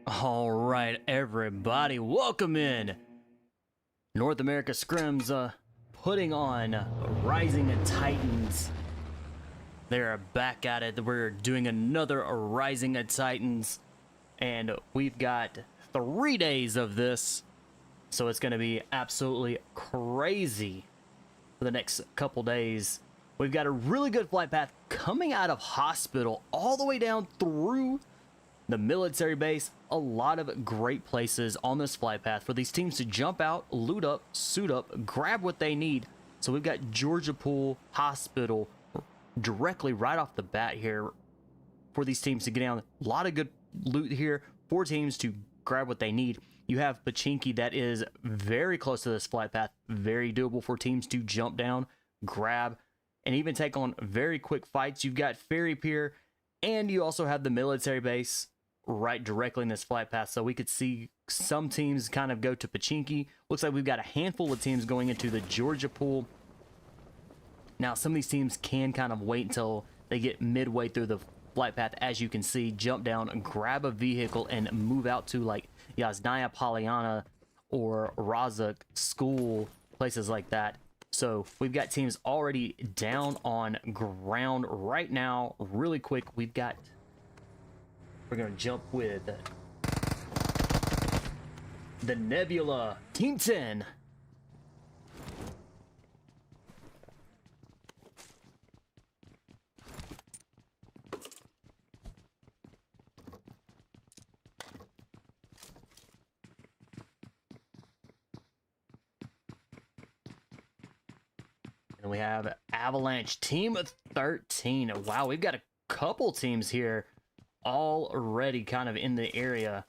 All right, everybody, welcome in. North America Scrims putting on Rising Titans. They're back at it. We're doing another Rising Titans, and we've got 3 days of this, so it's going to be absolutely crazy for the next couple days. We've got a really good flight path coming out of hospital all the way down through the military base. A lot of great places on this flight path for these teams to jump out, loot up, suit up, grab what they need. So we've got Georgia Pool Hospital directly right off the bat here for these teams to get down. A lot of good loot here for teams to grab what they need. You have Pachinki that is very close to this flight path, very doable for teams to jump down, grab, and even take on very quick fights. You've got PHYR, and you also have the military base right directly in this flight path, so we could see some teams kind of go to Pachinki. Looks like we've got a handful of teams going into the Georgia Pool. Now, some of these teams can kind of wait until they get midway through the flight path, as you can see, jump down, grab a vehicle, and move out to like Yasnaya Polyana or Razak School, places like that. So we've got teams already down on ground right now. Really quick, we're gonna jump with the Nebula Team 10. And we have Avalanche Team 13. Wow, we've got a couple teams here already kind of in the area.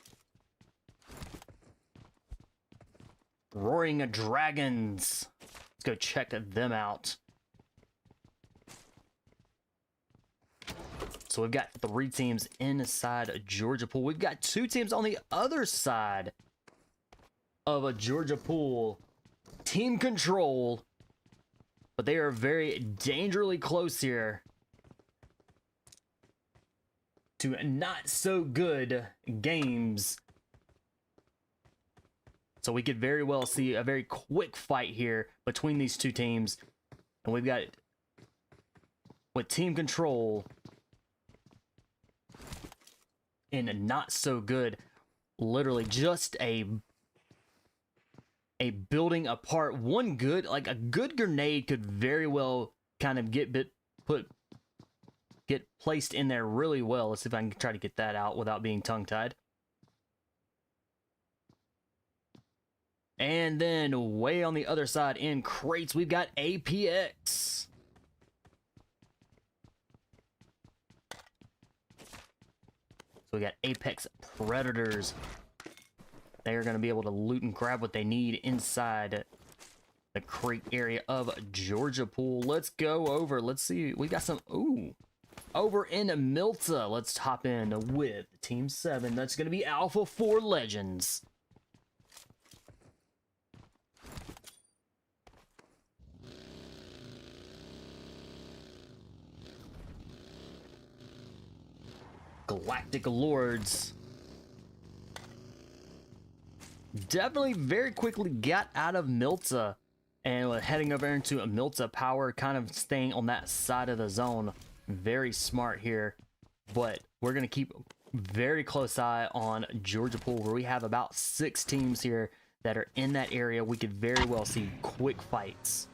Roaring Dragons. Let's go check them out. So we've got 3 teams inside a Georgia Pool. We've got 2 teams on the other side of a Georgia Pool. Team Control. But they are very dangerously close here to Not So Good Games. So we could very well see a very quick fight here between these 2 teams. And we've got, with Team Control and Not So Good, literally just a building apart. One good, like a good grenade could very well kind of get placed in there really well. Let's see if I can try to get that out without being tongue-tied. And then way on the other side in crates, we've got APX. So we got Apex Predators. They are going to be able to loot and grab what they need inside the crate area of Georgia Pool. Let's go over. Let's see. We got some. Ooh. Over in Milta. Let's hop in with Team 7. That's going to be Alpha 4 Legends. Galactic Lords. Definitely very quickly got out of Milta and heading over into Milta Power, kind of staying on that side of the zone. Very smart here, but we're going to keep very close eye on Georgia Pool, where we have about 6 teams here that are in that area. We could very well see quick fights.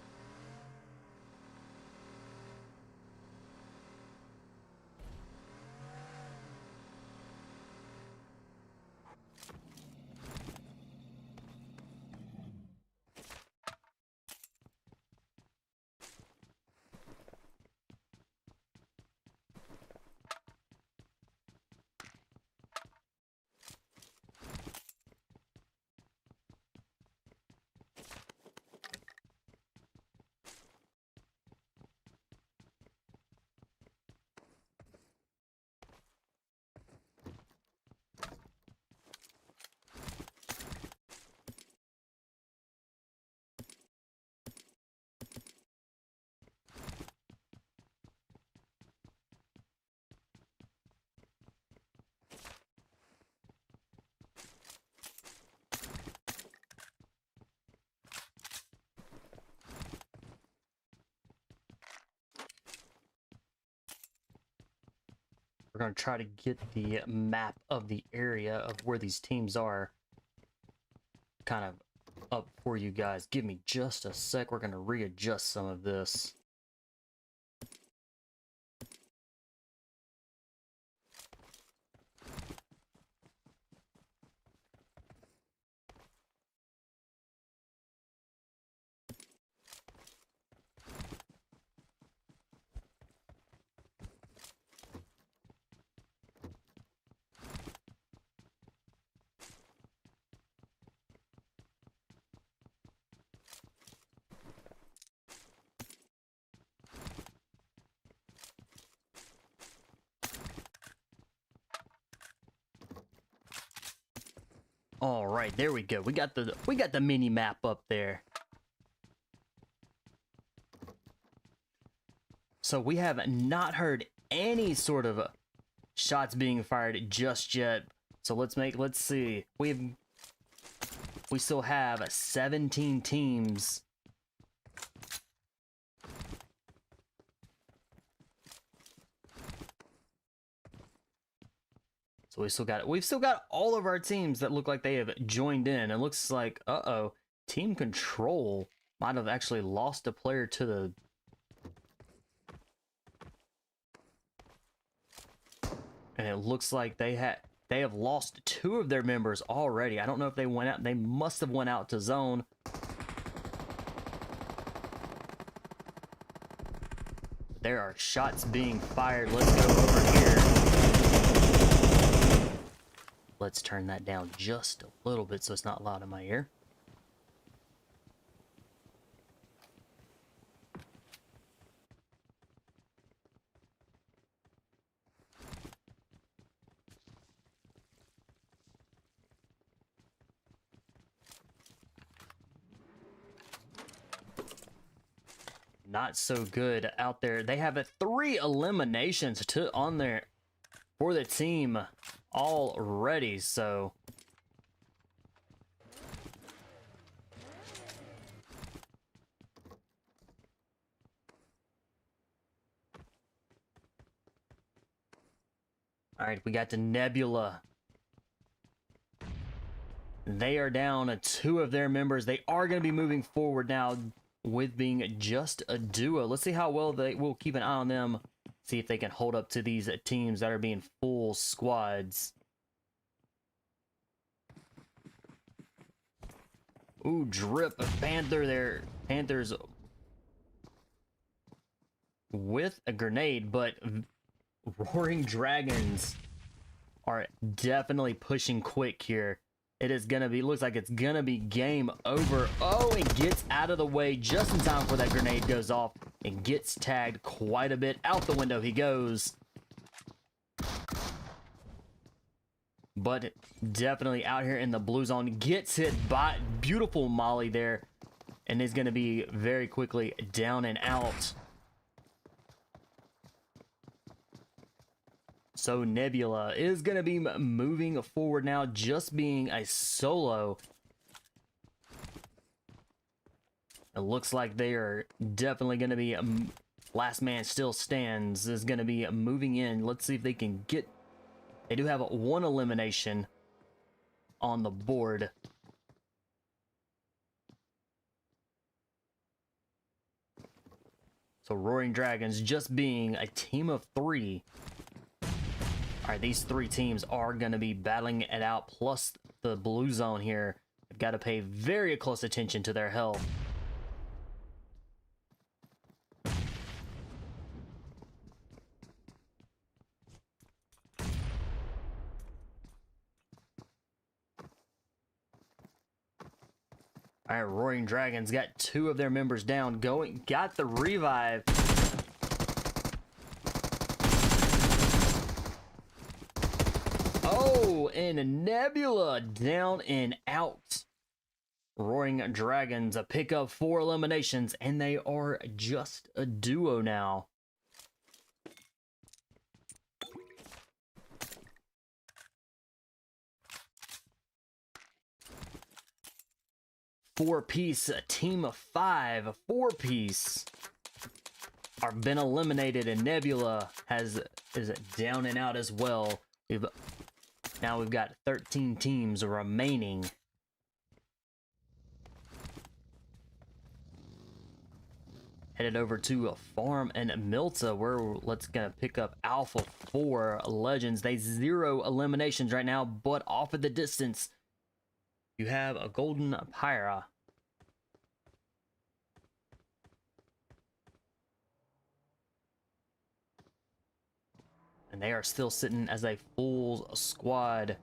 We're going to try to get the map of the area of where these teams are kind of up for you guys. Give me just a sec. We're going to readjust some of this. All right, there we go. We got the mini map up there. So we have not heard any sort of shots being fired just yet. So let's see. We still have 17 teams. So we've still got all of our teams that look like they have joined in. It looks like, Team Control might have actually lost a player to the... And it looks like they have lost 2 of their members already. I don't know if they went out. They must have went out to zone. There are shots being fired. Let's go over here. Let's turn that down just a little bit so it's not loud in my ear. Not so good out there. They have 3 eliminations on there for the team already, so all right, we got the Nebula. They are down 2 of their members. They are going to be moving forward now with being just a duo. Let's see how well they will keep an eye on them. See if they can hold up to these teams that are being full squads. Ooh, drip. Panther there. Panthers with a grenade, but Roaring Dragons are definitely pushing quick here. It is gonna be, looks like it's gonna be game over. Oh, and gets out of the way just in time before that grenade goes off and gets tagged quite a bit. Out the window he goes. But definitely out here in the blue zone. Gets hit by beautiful molly there and is gonna be very quickly down and out. So Nebula is going to be moving forward now, just being a solo. It looks like they are definitely going to be, last man still stands, is going to be moving in. Let's see if they can get, they do have one elimination on the board. So Roaring Dragons just being a team of 3. All right, these 3 teams are going to be battling it out, plus the blue zone here. They've got to pay very close attention to their health. All right, Roaring Dragons got 2 of their members down, got the revive. Oh, and Nebula down and out. Roaring Dragons pick up 4 eliminations, and they are just a duo now. Four-piece, a team of 5, 4-piece are been eliminated, and Nebula is down and out as well. Now we've got 13 teams remaining. Headed over to Farm and Milta, where let's gonna pick up Alpha 4 Legends. They 0 eliminations right now, but off at the distance, you have a golden Phyra. And they are still sitting as a full squad.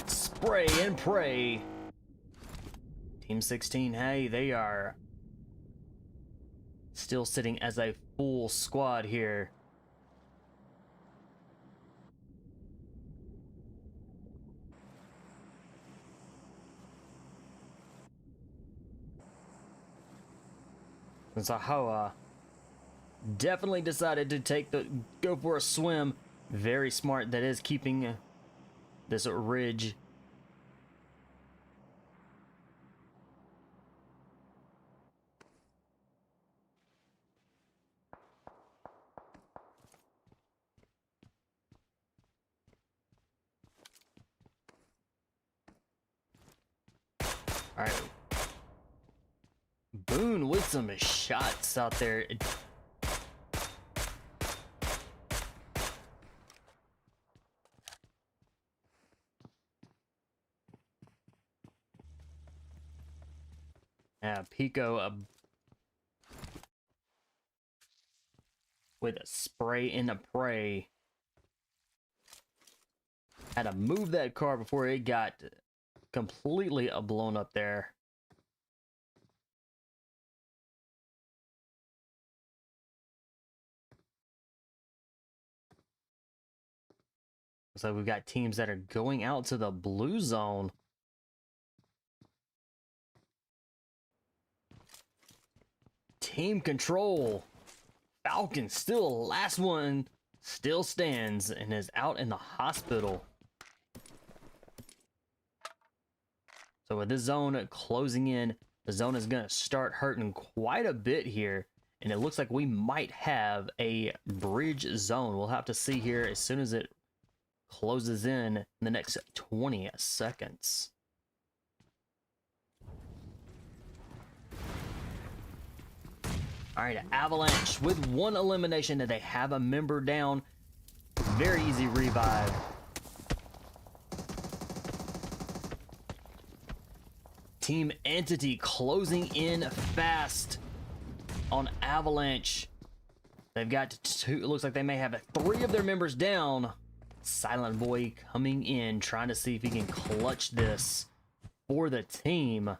Spray and pray. Team 16, hey, they are still sitting as a full squad here. Zahawa definitely decided to go for a swim. Very smart. That is keeping this ridge. All right. Boone with some shots out there. Yeah, Pico with a spray and a pray. Had to move that car before it got completely blown up there. So we've got teams that are going out to the blue zone. Team control. Falcon still last one, still stands and is out in the hospital. So with this zone closing in, the zone is going to start hurting quite a bit here. And it looks like we might have a bridge zone. We'll have to see here as soon as it closes in the next 20 seconds. All right, Avalanche with 1 elimination, and they have a member down. Very easy revive. Team Entity closing in fast on Avalanche. They've got two. It looks like they may have three of their members down. Silent Boy coming in, trying to see if he can clutch this for the team.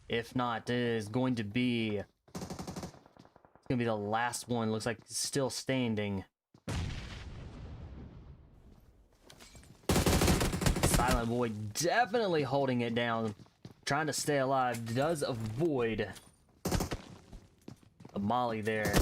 If not, it is going to be... It's going to be the last one. Looks like it's still standing. Silent Boy definitely holding it down. Trying to stay alive. Does avoid a molly there.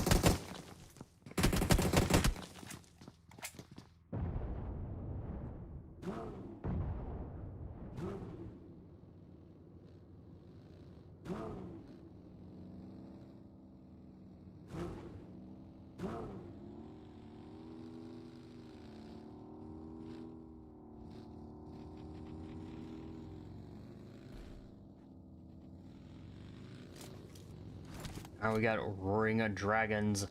Alright, we got Ring of Dragons.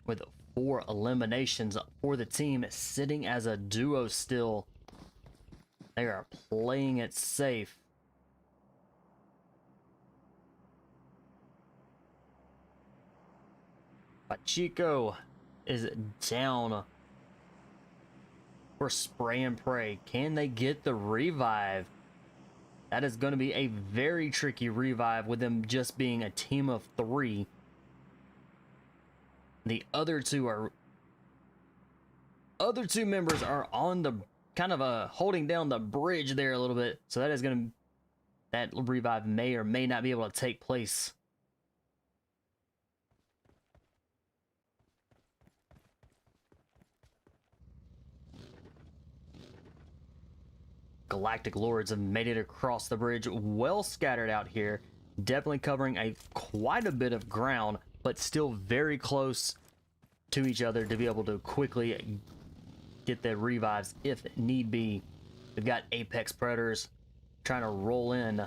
With 4 eliminations for the team, sitting as a duo still. They are playing it safe. Pachico is down for SprayNPray. Can they get the revive? That is going to be a very tricky revive with them just being a team of 3. The other two members are on the kind of holding down the bridge there a little bit. So that is going to, that revive may or may not be able to take place. Galactic Lords have made it across the bridge, well scattered out here, definitely covering quite a bit of ground, but still very close to each other to be able to quickly get their revives if need be. We've got Apex Predators trying to roll in.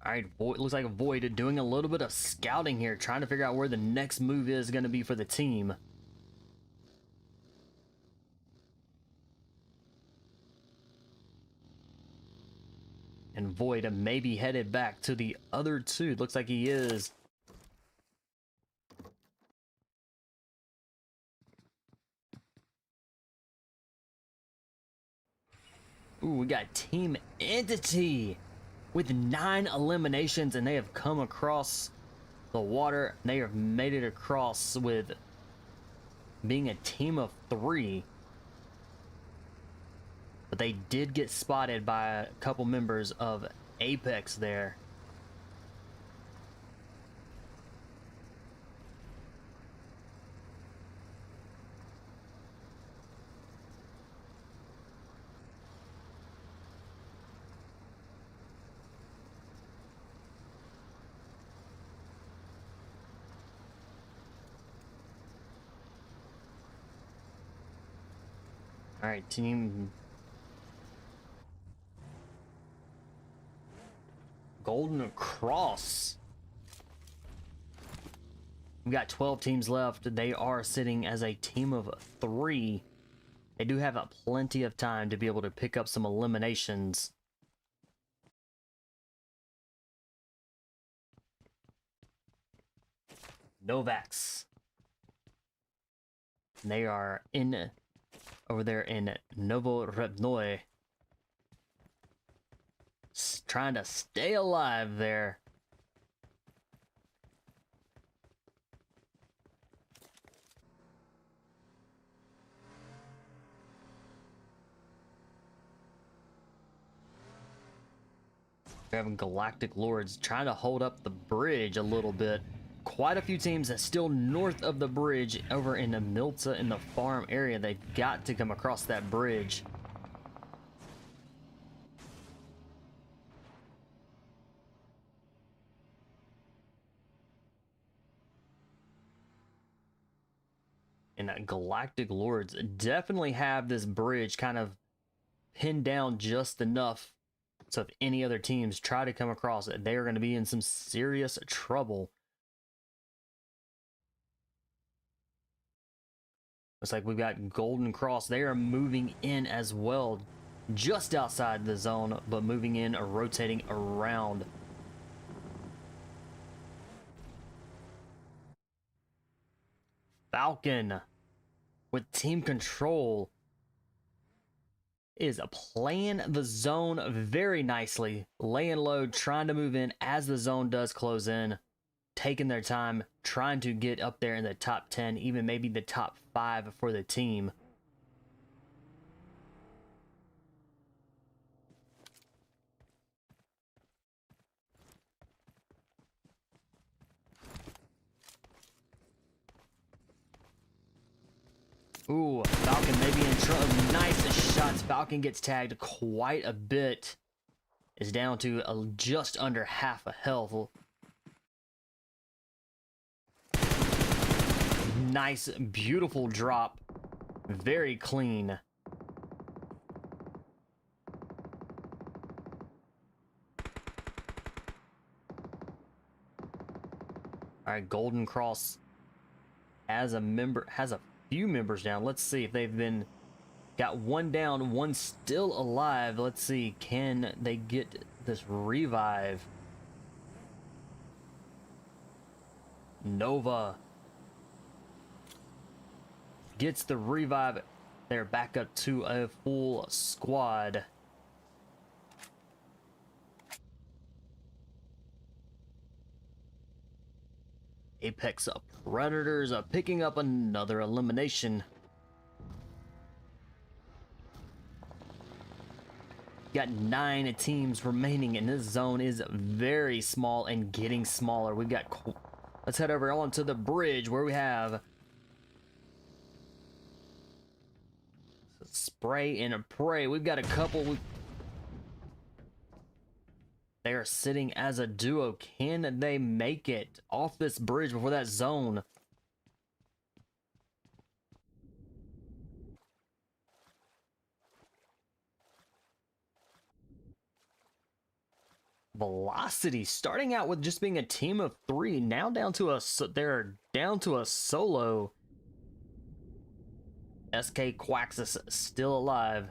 Alright, looks like Void doing a little bit of scouting here, trying to figure out where the next move is going to be for the team. And Void may be headed back to the other two. Looks like he is. Ooh, we got Team Entity with 9 eliminations, and they have come across the water. They have made it across with being a team of 3. But they did get spotted by a couple members of Apex there. All right, team Golden Cross. We've got 12 teams left. They are sitting as a team of 3. They do have plenty of time to be able to pick up some eliminations. NOVAX. They are in over there in Novorevnoye. Trying to stay alive there. We're having Galactic Lords trying to hold up the bridge a little bit. Quite a few teams that's still north of the bridge over in the Milta in the farm area. They've got to come across that bridge. And Galactic Lords definitely have this bridge kind of pinned down just enough. So if any other teams try to come across it, they are going to be in some serious trouble. Looks like we've got Golden Cross. They are moving in as well, just outside the zone, but moving in or rotating around. Falcon with team control is playing the zone very nicely, laying low, trying to move in as the zone does close in, taking their time, trying to get up there in the top 10, even maybe the top 5 for the team. Ooh, Falcon maybe in trouble. Nice shots. Falcon gets tagged quite a bit. Is down to just under half a health. Nice, beautiful drop. Very clean. All right, Golden Cross has a few members down. Let's see if they've been got one down, one still alive. Let's see, can they get this revive? Nova gets the revive. They're back up to a full squad. Apex Predators are picking up another elimination. Got 9 teams remaining, and this zone is very small and getting smaller. We've got... Let's head over onto the bridge where we have SprayNPray. We've got a couple. They are sitting as a duo. Can they make it off this bridge before that zone? Velocity starting out with just being a team of 3, now down to they're down to a solo. SK Quacks is still alive.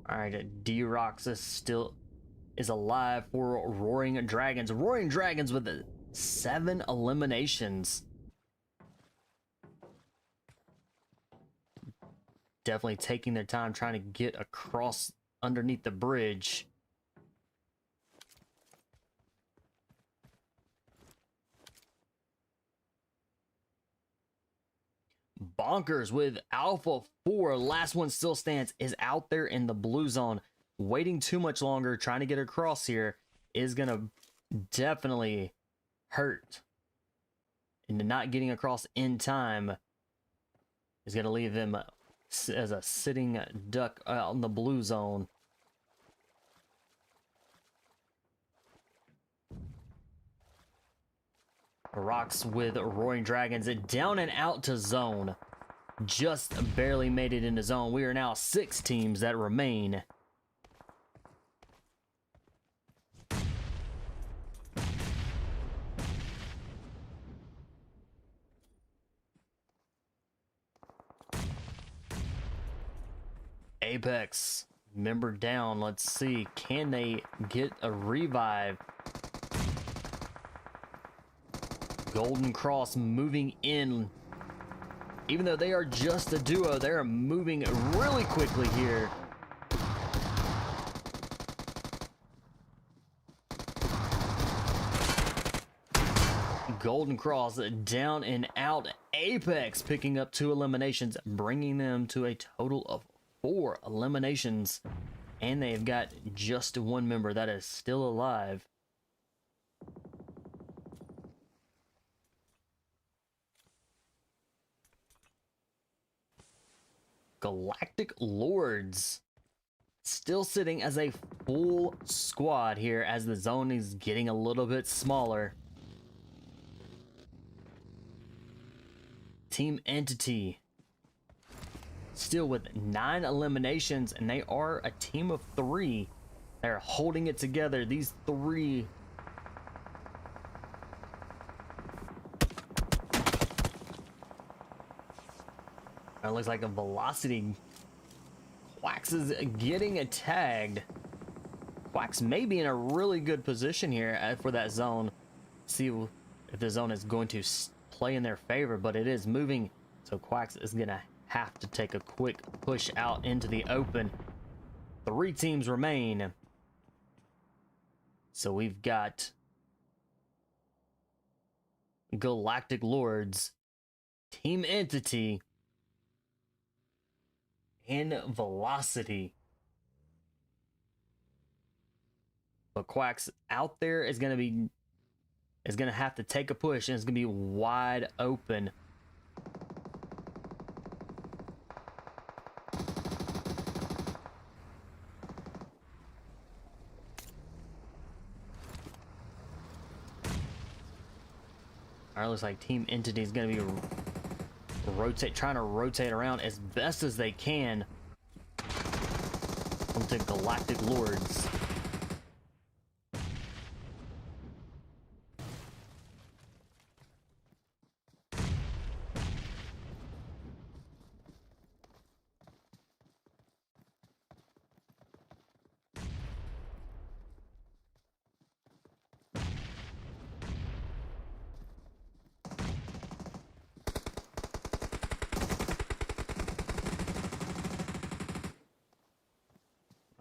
All right, D-Rox is alive for Roaring Dragons. Roaring Dragons with 7 eliminations. Definitely taking their time trying to get across underneath the bridge. Bonkers with Alpha 4, last one still stands, is out there in the blue zone. Waiting too much longer, trying to get across here is going to definitely hurt. And not getting across in time is going to leave him as a sitting duck out in the blue zone. Rocks with Roaring Dragons, down and out to zone. Just barely made it into zone. We are now 6 teams that remain. Apex member down. Let's see, can they get a revive? Golden Cross moving in. Even though they are just a duo, they are moving really quickly here. Golden Cross down and out. Apex picking up 2 eliminations, bringing them to a total of 4 eliminations. And they've got just 1 member that is still alive. Galactic Lords still sitting as a full squad here as the zone is getting a little bit smaller. Team Entity still with 9 eliminations, and they are a team of 3. They're holding it together. These 3 it looks like a Velocity. Quax is getting tagged. Quax may be in a really good position here for that zone. See if the zone is going to play in their favor, but it is moving, so Quax is gonna have to take a quick push out into the open. 3 teams remain. So we've got Galactic Lords, Team Entity, and Velocity. But Quax out there is gonna have to take a push, and it's gonna be wide open. All right, looks like Team Entity is going to be trying to rotate around as best as they can onto Galactic Lords.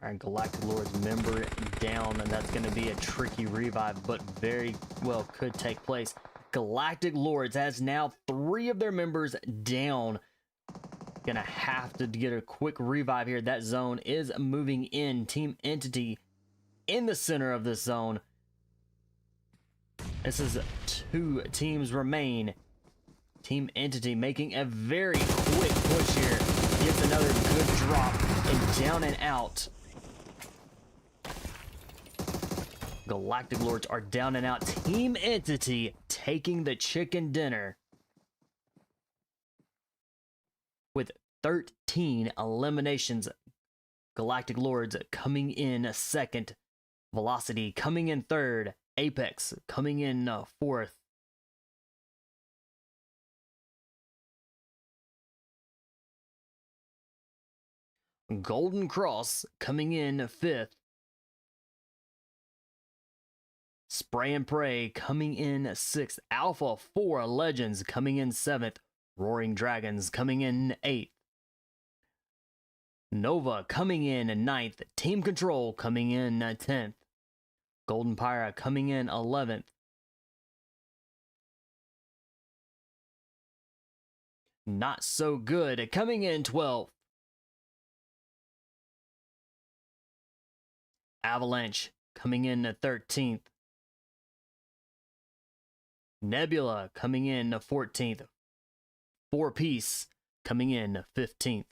Alright, Galactic Lord's member down, and that's going to be a tricky revive, but very well could take place. Galactic Lords has now 3 of their members down. Gonna have to get a quick revive here. That zone is moving in. Team Entity in the center of this zone. This is 2 teams remain. Team Entity making a very quick push here. Gets another good drop, and down and out. Galactic Lords are down and out. Team Entity taking the chicken dinner with 13 eliminations. Galactic Lords coming in second. Velocity coming in third. Apex coming in fourth. Golden Cross coming in fifth. SprayNPray coming in 6th. Alpha 4 Legends coming in 7th. Roaring Dragons coming in 8th. Nova coming in 9th. Team Control coming in 10th. Golden Phyra coming in 11th. Not So Good coming in 12th. Avalanche coming in 13th. Nebula coming in 14th. 4-Piece coming in 15th.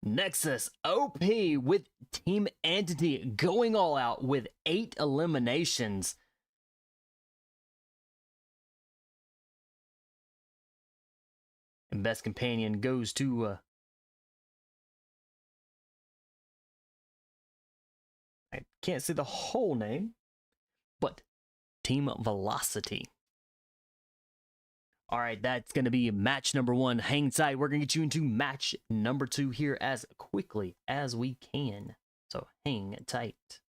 Nexus OP with Team Entity going all out with 8 eliminations. And Best Companion goes to I can't see the whole name, but Team Velocity. All right, that's going to be match number 1. Hang tight. We're going to get you into match number 2 here as quickly as we can. So hang tight.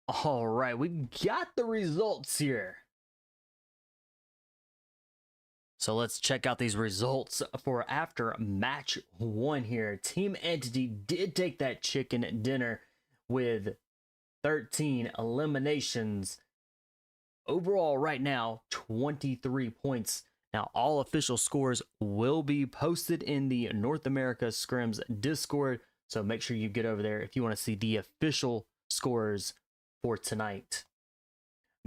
All right, we got the results here. So let's check out these results for after match 1 here. Team Entity did take that chicken dinner with 13 eliminations. Overall, right now, 23 points. Now, all official scores will be posted in the North America Scrims Discord, so make sure you get over there if you want to see the official scores for tonight.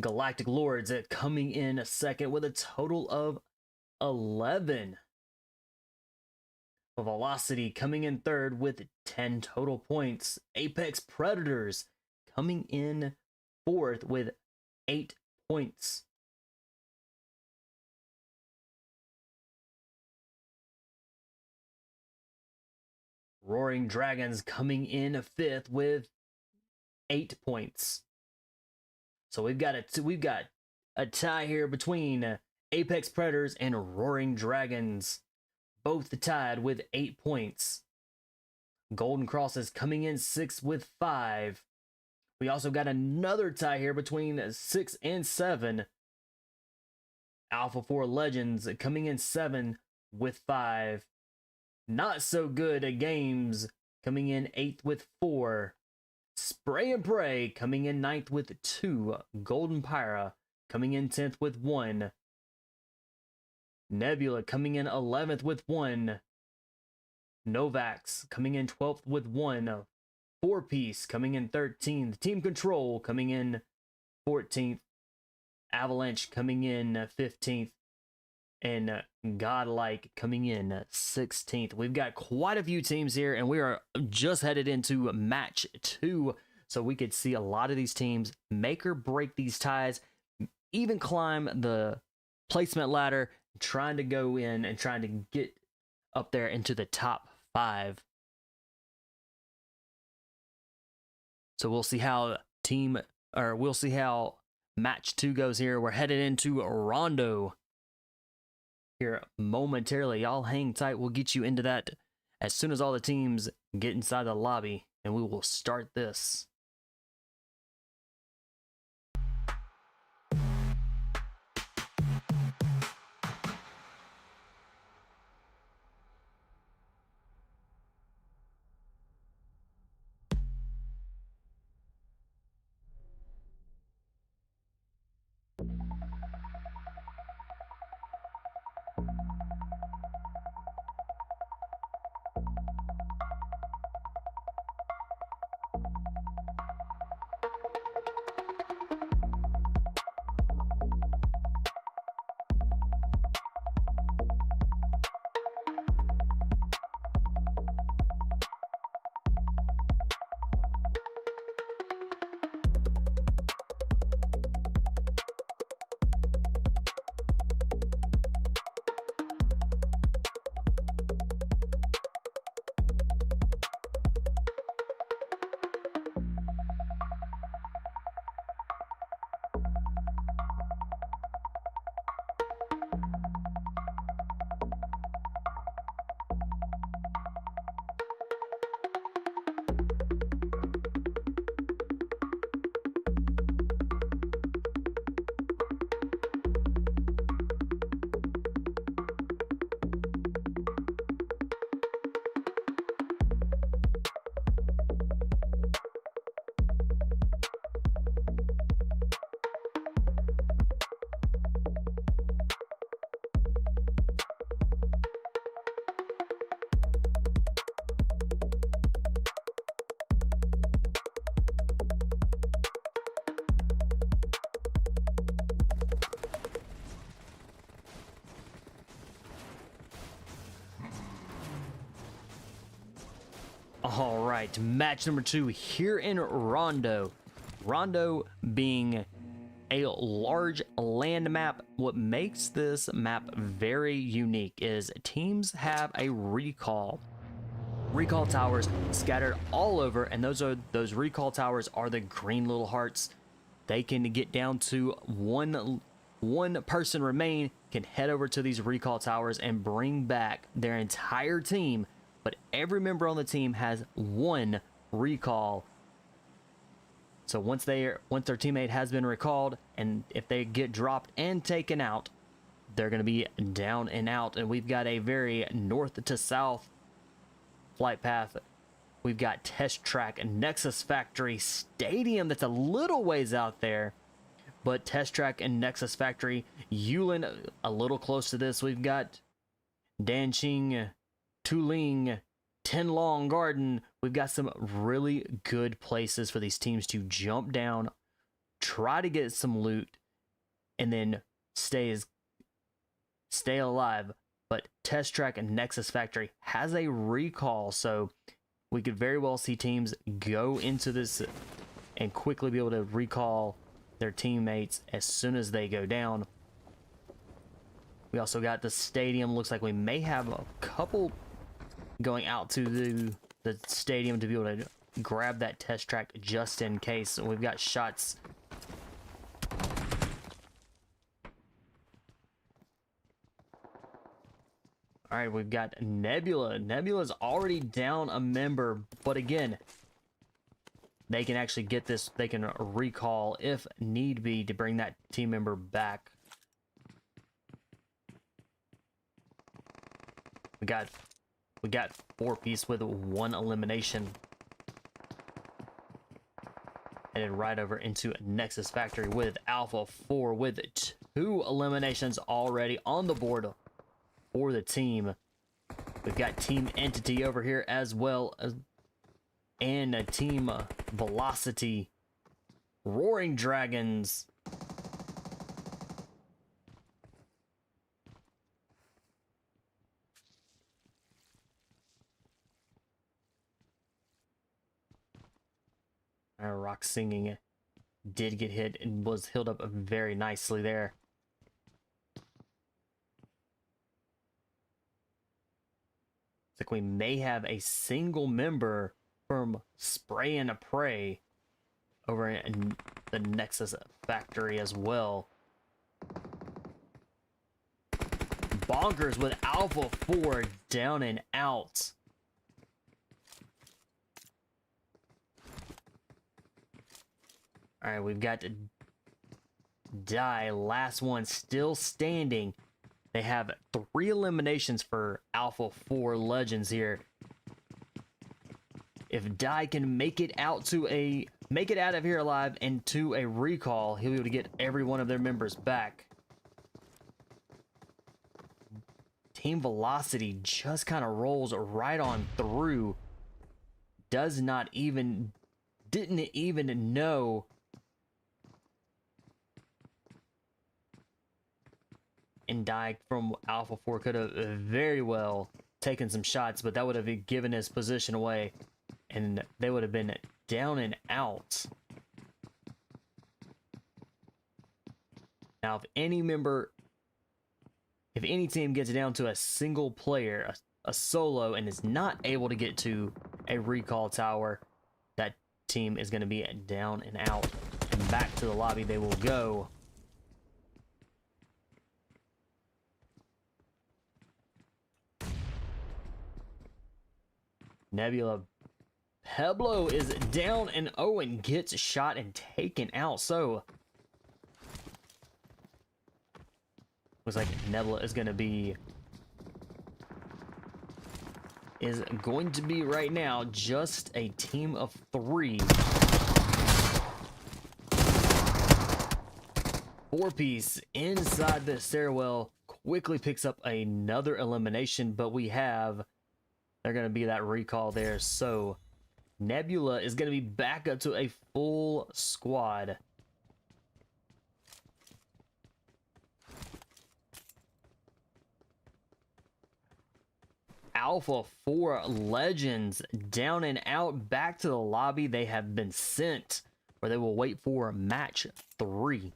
Galactic Lords coming in second with a total of 11. Velocity coming in third with 10 total points. Apex Predators coming in fourth with 8 points. Roaring Dragons coming in fifth with 8 points. So we've got a tie here between Apex Predators and Roaring Dragons, both tied with 8 points. Golden Crosses coming in 6th with 5. We also got another tie here between 6 and 7. Alpha 4 Legends coming in 7 with 5. Not So Good Games coming in 8th with 4. SprayNPray coming in 9th with 2. Golden Phyra coming in 10th with 1. Nebula coming in 11th with 1. NOVAX coming in 12th with 1. 4-Piece coming in 13th. Team Control coming in 14th. Avalanche coming in 15th. And Godlike coming in 16th. We've got quite a few teams here, and we are just headed into match 2. So we could see a lot of these teams make or break these ties, even climb the placement ladder, trying to go in and trying to get up there into the top 5. So we'll see how match 2 goes here. We're headed into Rondo here momentarily. Y'all hang tight. We'll get you into that as soon as all the teams get inside the lobby, and we will start this. All right, match number 2 here in Rondo. Rondo being a large land map. What makes this map very unique is teams have a recall towers scattered all over, and those recall towers are the green little hearts. They can get down to one person remain, can head over to these recall towers and bring back their entire team. But every member on the team has 1 recall So once their teammate has been recalled, and if they get dropped and taken out, they're going to be down and out. And we've got a very north to south flight path. We've got Test Track and Nexus Factory Stadium that's a little ways out there. But Test Track and Nexus Factory, Yulin a little close to this. We've got Danqing, Tuling, Tenlong Garden. We've got some really good places for these teams to jump down, try to get some loot, and then stay alive. But Test Track and Nexus Factory has a recall, so we could very well see teams go into this and quickly be able to recall their teammates as soon as they go down. We also got the stadium. Looks like we may have a couple going out to the stadium to be able to grab that test track just in case. So we've got shots. All right, we've got Nebula. Nebula's already down a member, but again, they can actually get this. They can recall if need be to bring that team member back. We got 4-piece with 1 elimination. Headed right over into Nexus Factory with Alpha 4 with 2 eliminations already on the board for the team. We've got Team Entity over here as well as and a Team Velocity, Roaring Dragons. Our Rock Singing did get hit and was healed up very nicely there. It's like we may have a single member from SprayNPray over in the Nexus Factory as well. Bonkers with Alpha 4 down and out. All right, we've got Die, last one still standing. They have 3 eliminations for Alpha 4 Legends here. If Die can make it out of here alive and to a recall, he'll be able to get every one of their members back. Team Velocity just kind of rolls right on through. Didn't even know. And Die from Alpha 4 could have very well taken some shots, but that would have given his position away, and they would have been down and out. Now, if any team gets down to a single player, a solo, and is not able to get to a recall tower, that team is going to be down and out, and back to the lobby they will go. Nebula Peblo is down and Owen gets shot and taken out. So looks like Nebula is going to be right now just a team of 3. 4-piece inside the stairwell quickly picks up another elimination, but they're going to be that recall there. So Nebula is going to be back up to a full squad. Alpha 4 Legends down and out, back to the lobby. They have been sent, where they will wait for match 3.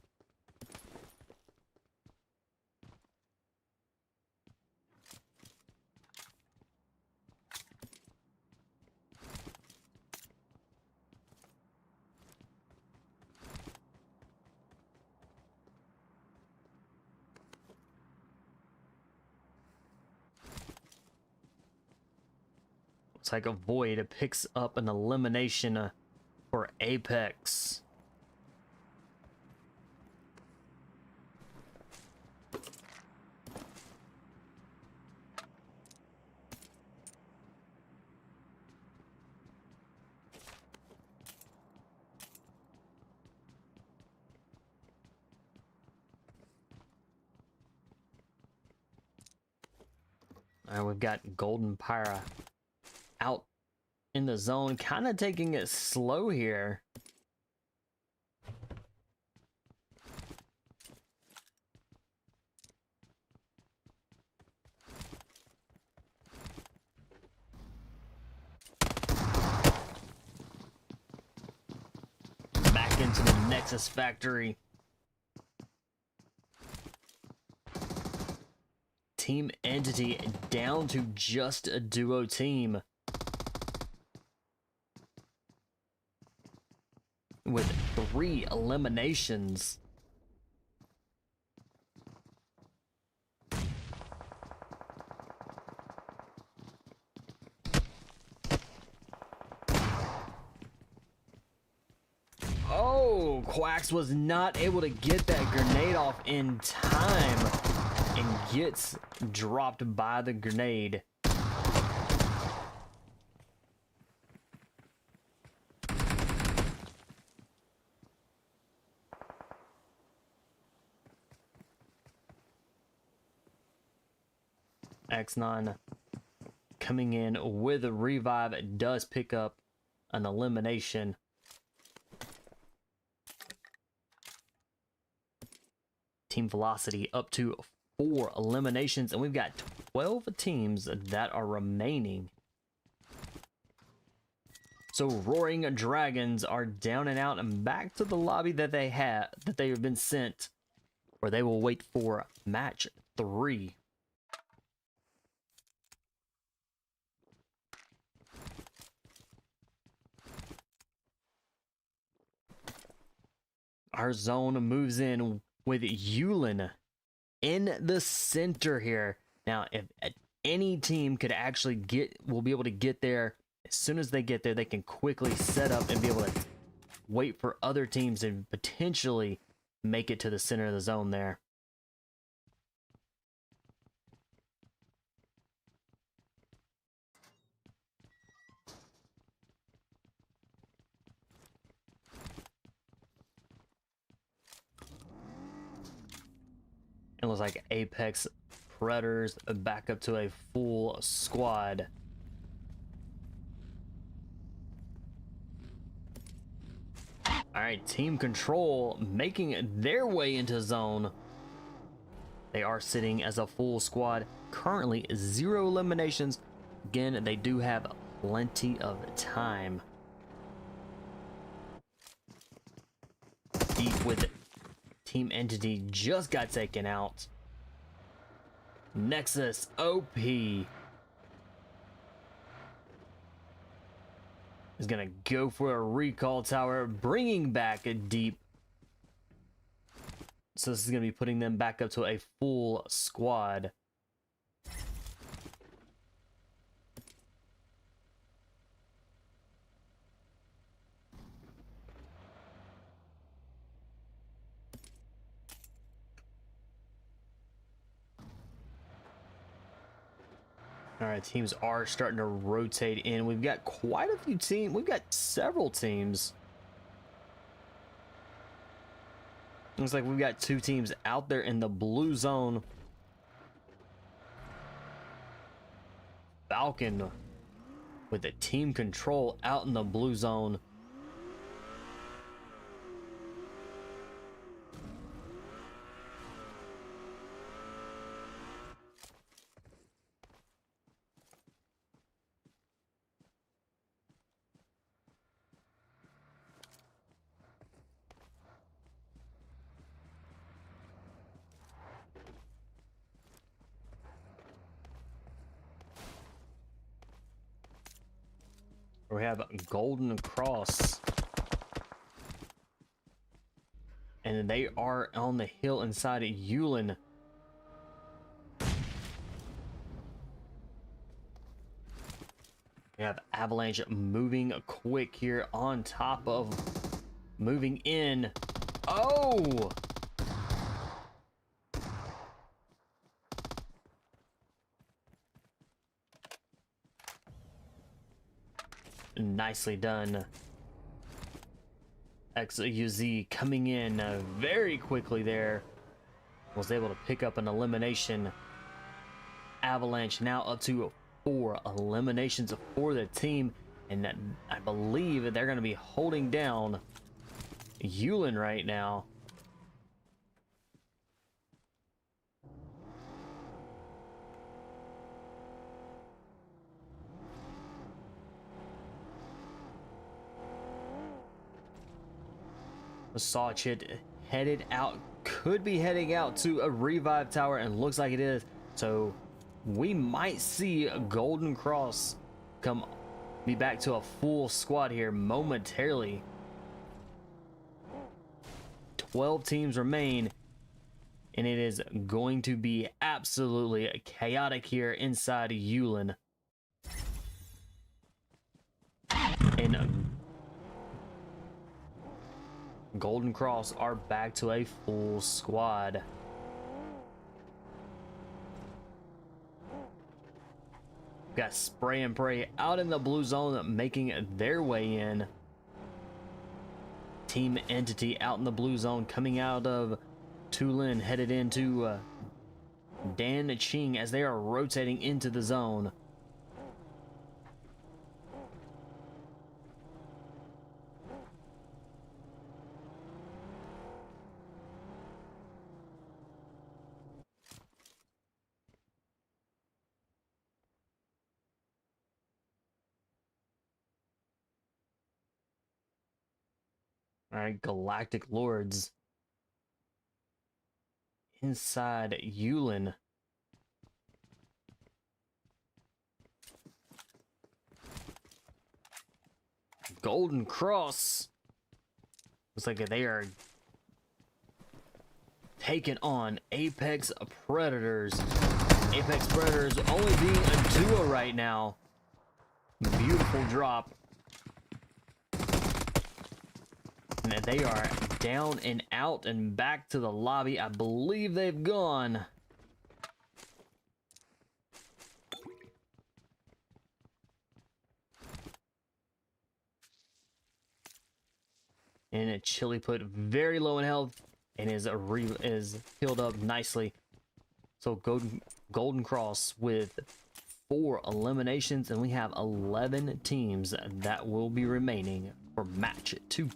Looks like a Void picks up an elimination for Apex. Alright, we've got Golden Phyra out in the zone, kind of taking it slow here. Back into the Nexus factory. Team Entity down to just a duo team with 3 eliminations. Oh, Quacks was not able to get that grenade off in time and gets dropped by the grenade. X9 coming in with a revive. It does pick up an elimination. Team Velocity up to 4 eliminations, and we've got 12 teams that are remaining. So Roaring Dragons are down and out and back to the lobby that they have been sent, where they will wait for match 3. Our zone moves in with Yulin in the center here. Now, if any team could actually will be able to get there, as soon as they get there, they can quickly set up and be able to wait for other teams and potentially make it to the center of the zone there. It looks like Apex Predators back up to a full squad. Alright, Team Control making their way into zone. They are sitting as a full squad. Currently 0 eliminations. Again, they do have plenty of time. Deep with it. Team Entity just got taken out. Nexus OP is gonna go for a recall tower, bringing back a Deep. So this is gonna be putting them back up to a full squad. All right, teams are starting to rotate in. We've got quite a few teams. We've got several teams. Looks like we've got 2 teams out there in the blue zone. Falcon with the Team Control out in the blue zone. We have Golden Cross. And they are on the hill inside of Yulin. We have Avalanche moving quick here on top of moving in. Oh! Nicely done. XUZ coming in very quickly there. Was able to pick up an elimination. Avalanche now up to 4 eliminations for the team, and I believe they're going to be holding down Yulin right now. Sawchit headed out, could be heading out to a revive tower, and looks like it is. So we might see a Golden Cross be back to a full squad here momentarily. 12 teams remain, and it is going to be absolutely chaotic here inside Yulin. And Golden Cross are back to a full squad. Got SprayNPray out in the blue zone making their way in. Team Entity out in the blue zone coming out of Tulin, headed into Dan Ching as they are rotating into the zone. All right, Galactic Lords inside Yulin. Golden Cross looks like they are taking on Apex Predators. Apex Predators only being a duo right now. Beautiful drop. And they are down and out and back to the lobby. I believe they've gone. And Chili put very low in health and is healed up nicely. So Golden Cross with 4 eliminations, and we have 11 teams that will be remaining for match 2.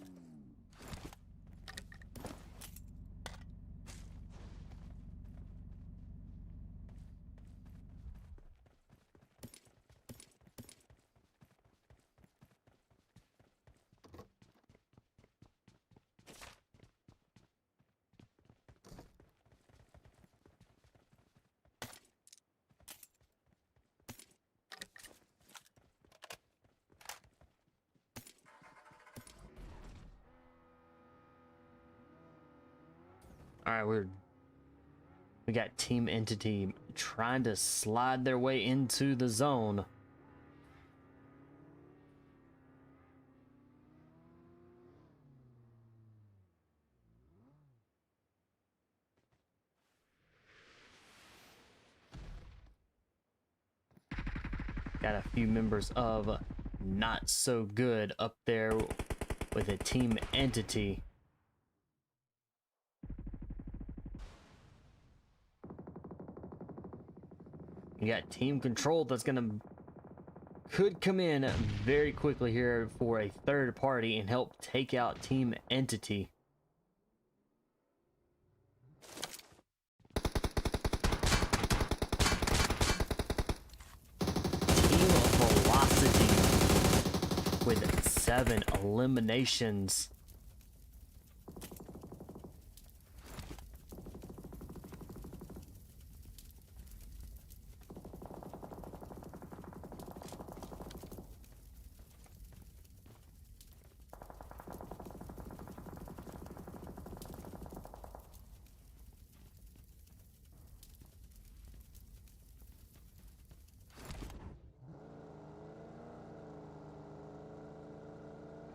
All right, we got Team Entity trying to slide their way into the zone. Got a few members of Not So Good up there with a Team Entity. You got Team Control that's could come in very quickly here for a third party and help take out Team Entity. Team Velocity with 7 eliminations.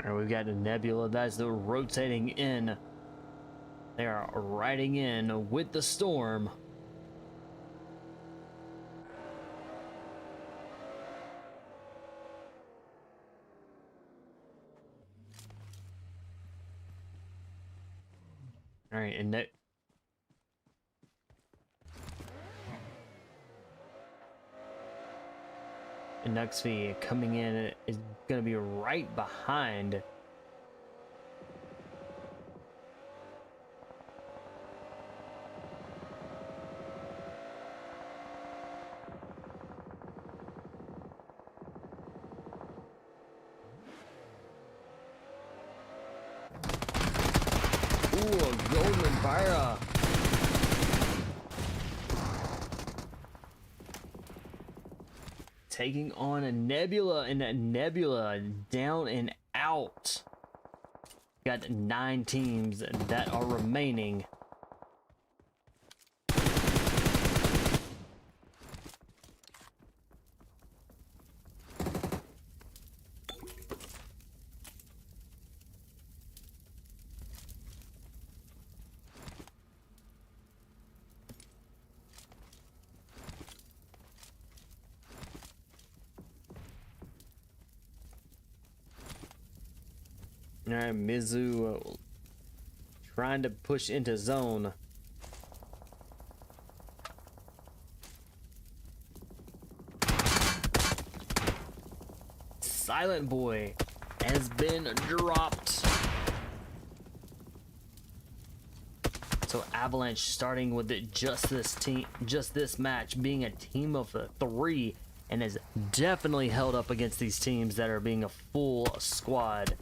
Alright, we've got a Nebula that's rotating in. They are riding in with the storm. Alright, and that nggz coming in is going to be right behind. Ooh, a golden Phyra. Taking on a Nebula, and a Nebula down and out. Got 9 teams that are remaining. Alright, Mizu trying to push into zone. Silent Boy has been dropped. So Avalanche starting with just this match being a team of 3, and has definitely held up against these teams that are being a full squad.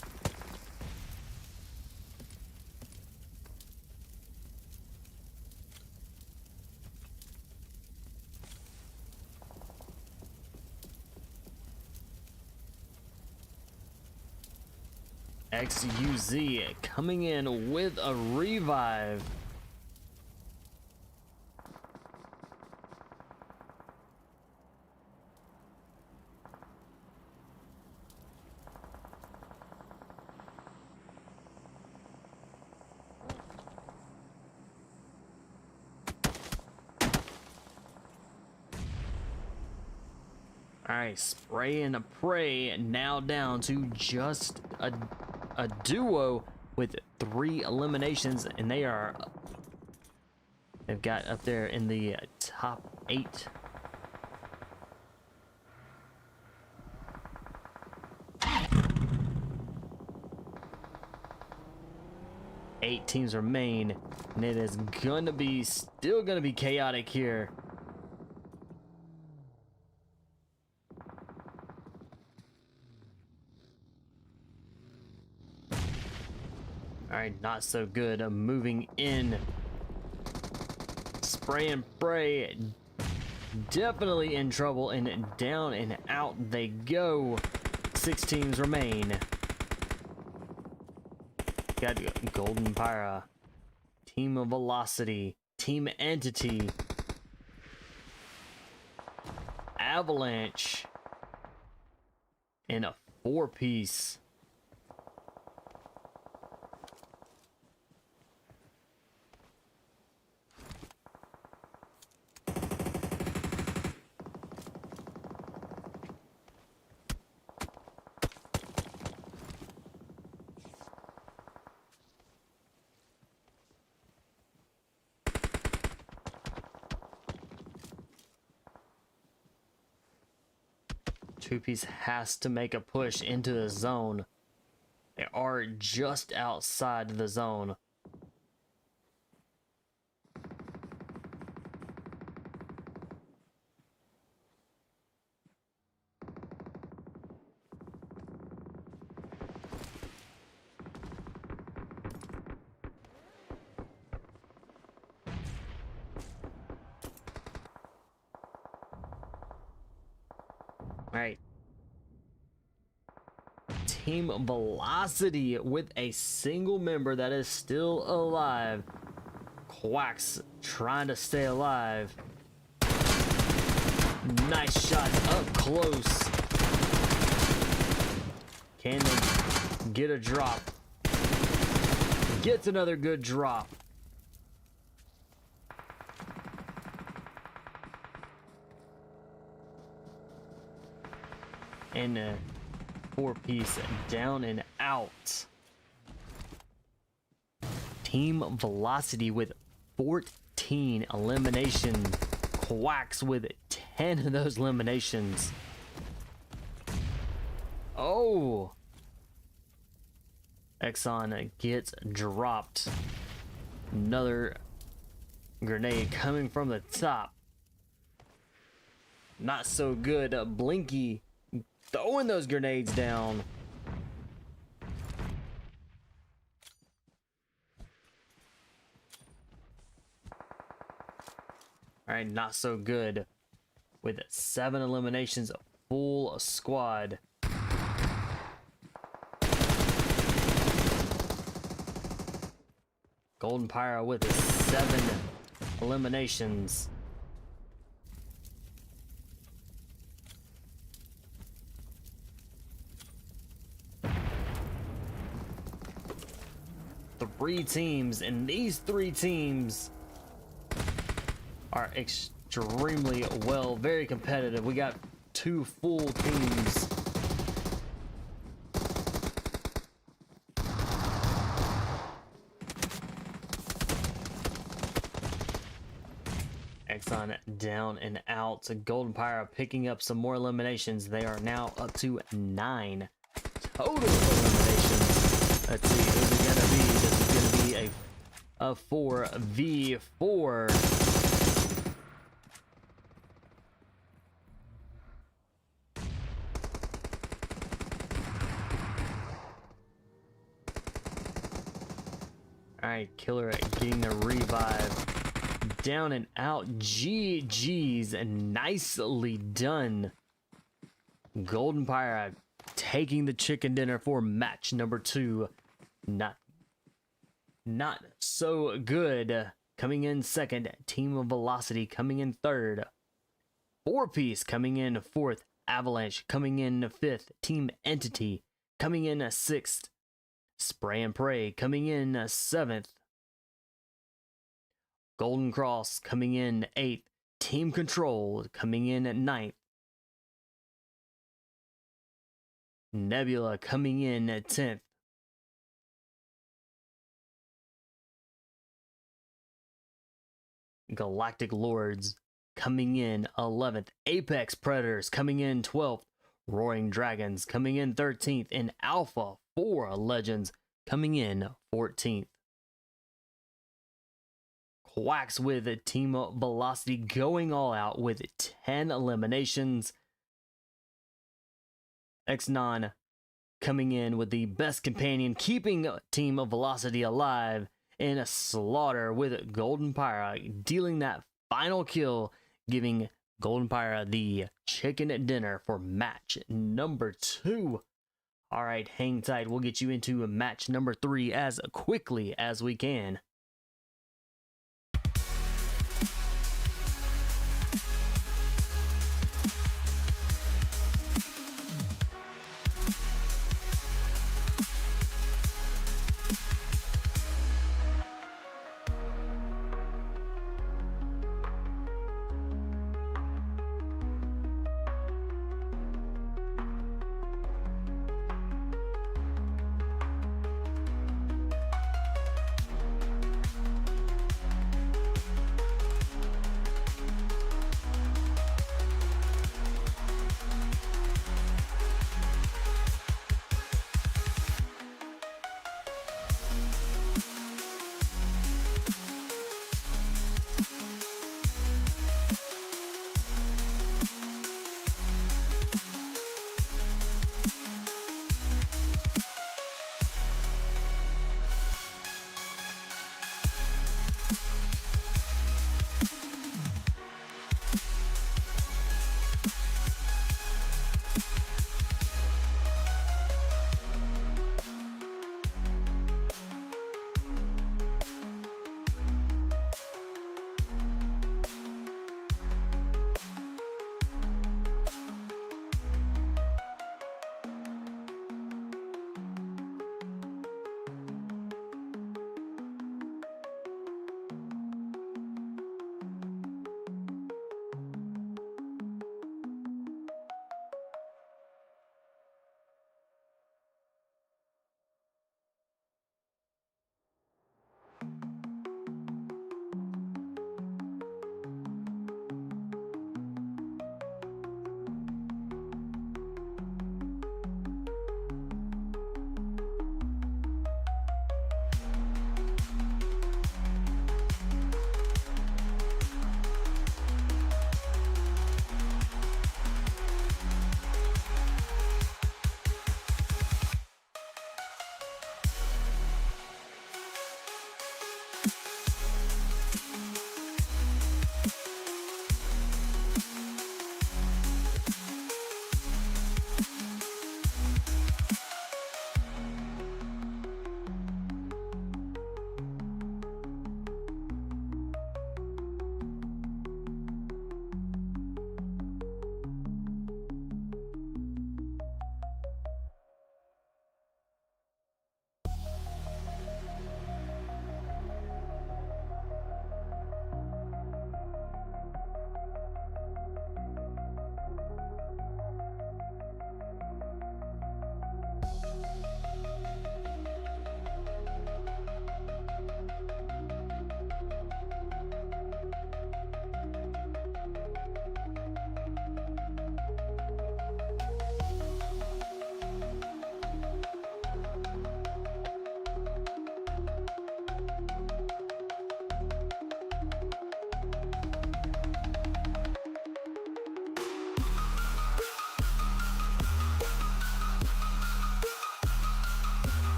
NGZ coming in with a revive. Alright, SprayNPray now down to just a duo with 3 eliminations, and they've got up there in the top 8. Eight teams remain, and it is still gonna be chaotic here. Alright, not so good. Moving in. SprayNPray definitely in trouble, and down and out they go. 6 teams remain. Got Golden Phyra, Team of Velocity, Team Entity, Avalanche, and a 4-piece. Two-piece has to make a push into the zone. They are just outside the zone. Alright. Team Velocity with a single member that is still alive. Quacks trying to stay alive. Nice shots up close. Can they get a drop? Gets another good drop. And a 4-piece down and out. Team Velocity with 14 eliminations. Quacks with 10 of those eliminations. Oh! Exxon gets dropped. Another grenade coming from the top. Not so good. Blinky throwing those grenades down. Alright, not so good. With 7 eliminations, full squad. Golden Phyra with 7 eliminations. Three teams, and these 3 teams are extremely well, very competitive. We got 2 full teams. Exxon down and out. Golden Phyra picking up some more eliminations. They are now up to 9 total eliminations. Let's see, who's it gonna be? This is gonna be a 4v4. Alright, Killer getting the revive. Down and out. GG's, and nicely done. Golden Phyra taking the chicken dinner for match number 2. Not so good. Coming in second, Team of Velocity coming in third. 4-piece coming in 4th. Avalanche coming in 5th. Team Entity coming in 6th. SprayNPray coming in 7th. Golden Cross coming in 8th. Team Control coming in 9th. Nebula coming in 10th. Galactic Lords coming in 11th. Apex Predators coming in 12th. Roaring Dragons coming in 13th. And Alpha 4 Legends coming in 14th. Quacks with Team Velocity going all out with 10 eliminations. Xnon coming in with the best companion, keeping Team Velocity alive in a slaughter with Golden Phyra dealing that final kill, giving Golden Phyra the chicken dinner for match number 2. All right, hang tight. We'll get you into match number 3 as quickly as we can.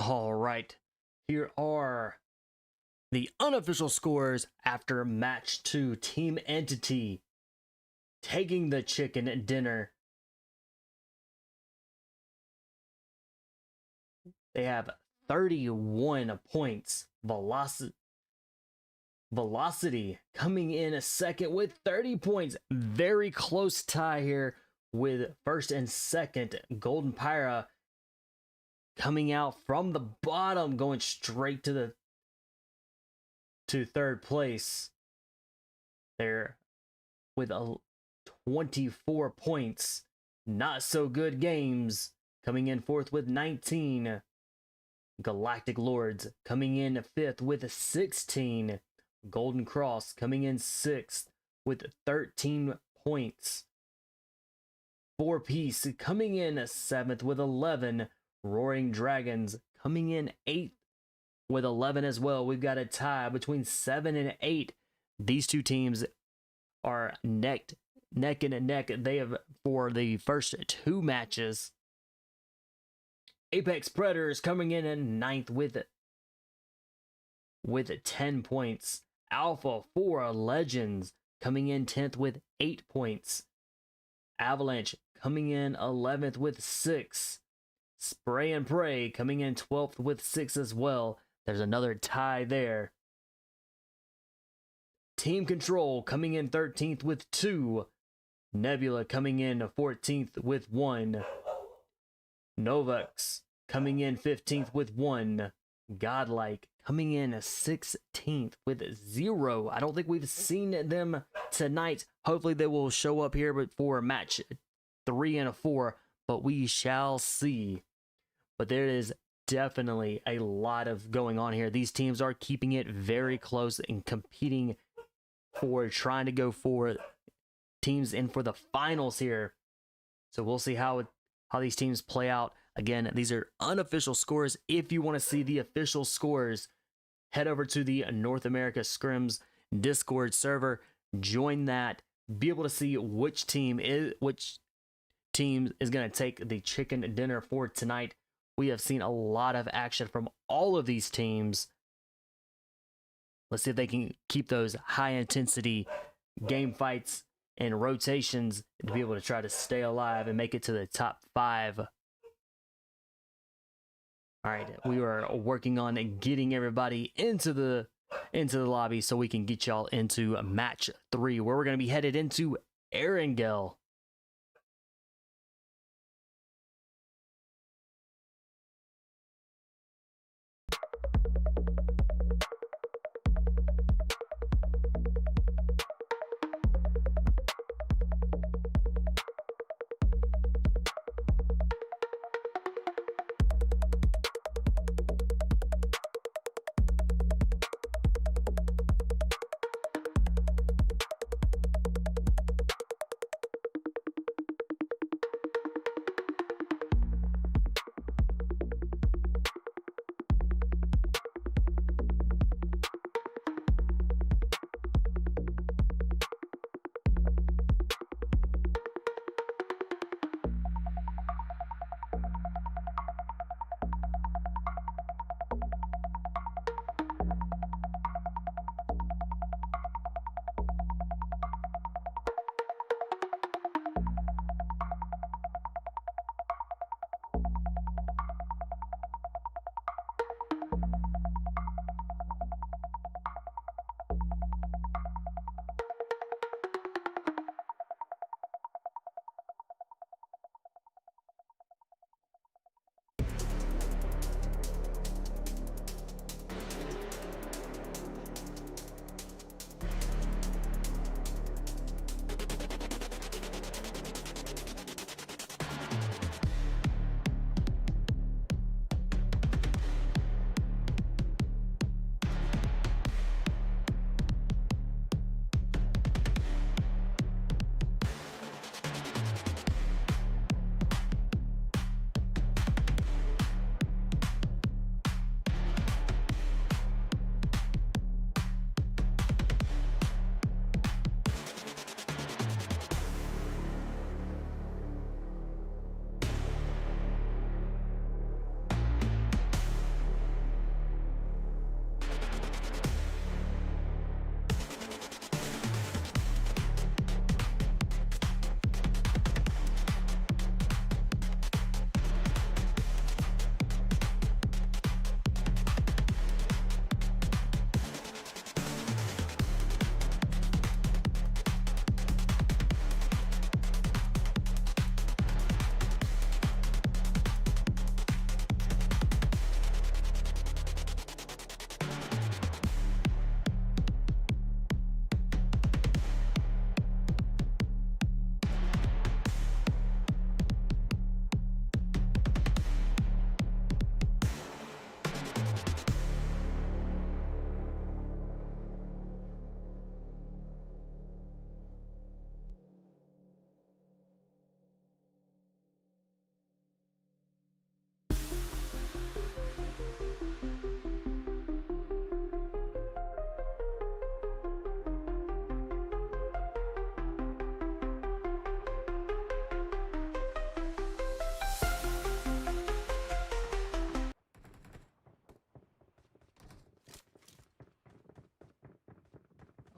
All right, here are the unofficial scores after match 2. Team Entity taking the chicken dinner. They have 31 points. Velocity coming in second with 30 points. Very close tie here with first and second. Golden Phyra coming out from the bottom, going straight to third place. They're with 24 points. Not So Good Games coming in fourth with 19. Galactic Lords coming in fifth with 16. Golden Cross coming in sixth with 13 points. Four Piece coming in seventh with 11. Roaring Dragons coming in 8th with 11 as well. We've got a tie between 7 and 8. These two teams are neck and neck. They have for the first 2 matches. Apex Predators coming in at 9th with 10 points. Alpha 4 Legends coming in 10th with 8 points. Avalanche coming in 11th with 6. SprayNPray coming in 12th with 6 as well. There's another tie there. Team Control coming in 13th with 2. Nebula coming in 14th with 1. NOVAX coming in 15th with 1. Godlike coming in 16th with 0. I don't think we've seen them tonight. Hopefully they will show up here before match 3 and 4, but we shall see. But there is definitely a lot of going on here. These teams are keeping it very close and competing for trying to go for teams in for the finals here. So we'll see how these teams play out. Again, these are unofficial scores. If you want to see the official scores, head over to the North America Scrims Discord server. Join that. Be able to see which team is going to take the chicken dinner for tonight. We have seen a lot of action from all of these teams. Let's see if they can keep those high intensity game fights and rotations to be able to try to stay alive and make it to the top 5. All right, we are working on getting everybody into the lobby so we can get y'all into match 3, where we're going to be headed into Erangel.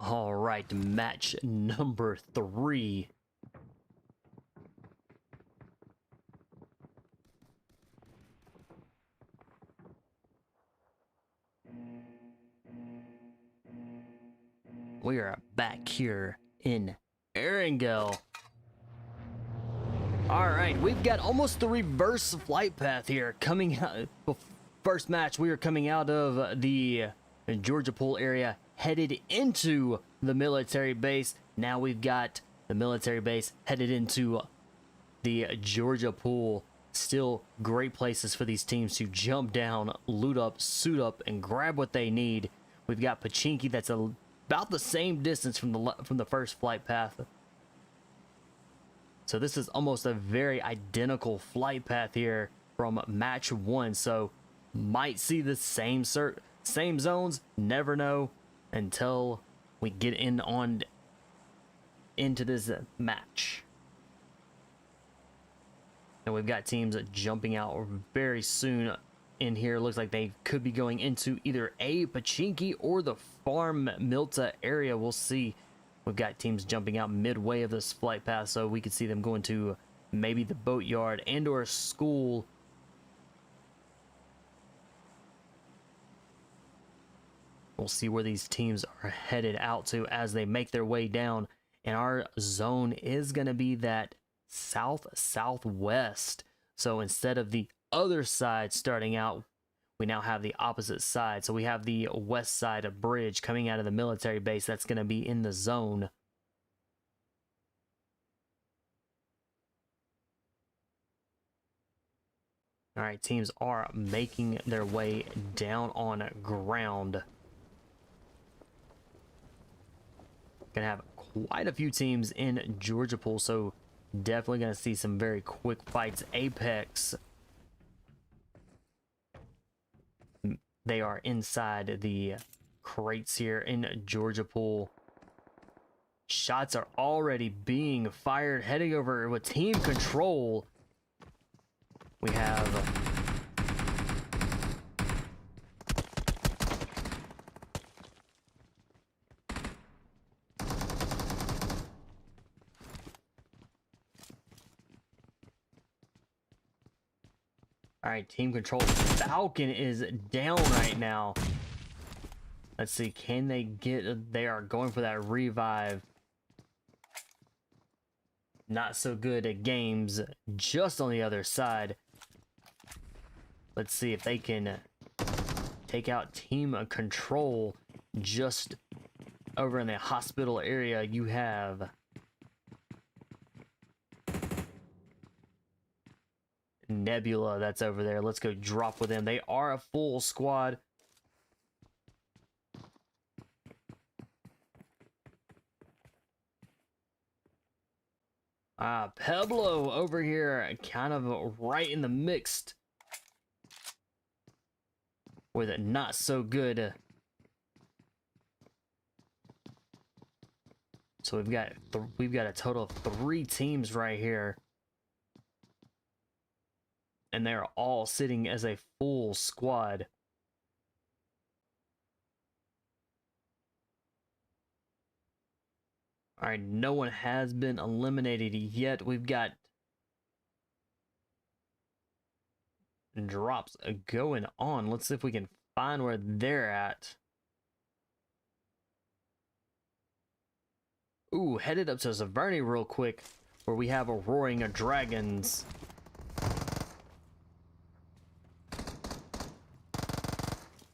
All right, match number 3. We are back here in Erangel. All right, we've got almost the reverse flight path here coming out. First match, we are coming out of the Georgia Pool area, headed into the military base. Now we've got the military base headed into the Georgia Pool. Still great places for these teams to jump down, loot up, suit up, and grab what they need. We've got Pachinki that's about the same distance from the first flight path. So this is almost a very identical flight path here from match 1. So might see the same zones, never know until we get into this match. And we've got teams jumping out very soon in here. Looks like they could be going into either a Pachinki or the Farm Milta area. We'll see. We've got teams jumping out midway of this flight path, so we could see them going to maybe the boatyard and or a school. We'll see where these teams are headed out to as they make their way down. And our zone is going to be that south-southwest. So instead of the other side starting out, we now have the opposite side. So we have the west side of bridge coming out of the military base. That's going to be in the zone. All right, teams are making their way down on ground. Gonna have quite a few teams in Georgia Pool, so definitely gonna see some very quick fights. Apex, they are inside the crates here in Georgia Pool. Shots are already being fired. Heading over with team control, we have all right, team control. Falcon is down right now. Let's see, can they get... They are going for that revive. Not so good at games, just on the other side. Let's see if they can take out team control. Just over in the hospital area, you have Nebula that's over there. Let's go drop with them. They are a full squad. Peblo over here, kind of right in the mix with it not so good. So we've got a total of 3 teams right here, and they're all sitting as a full squad. All right, no one has been eliminated yet. We've got drops going on. Let's see if we can find where they're at. Ooh, headed up to Zaverny real quick, where we have a Roaring Dragons.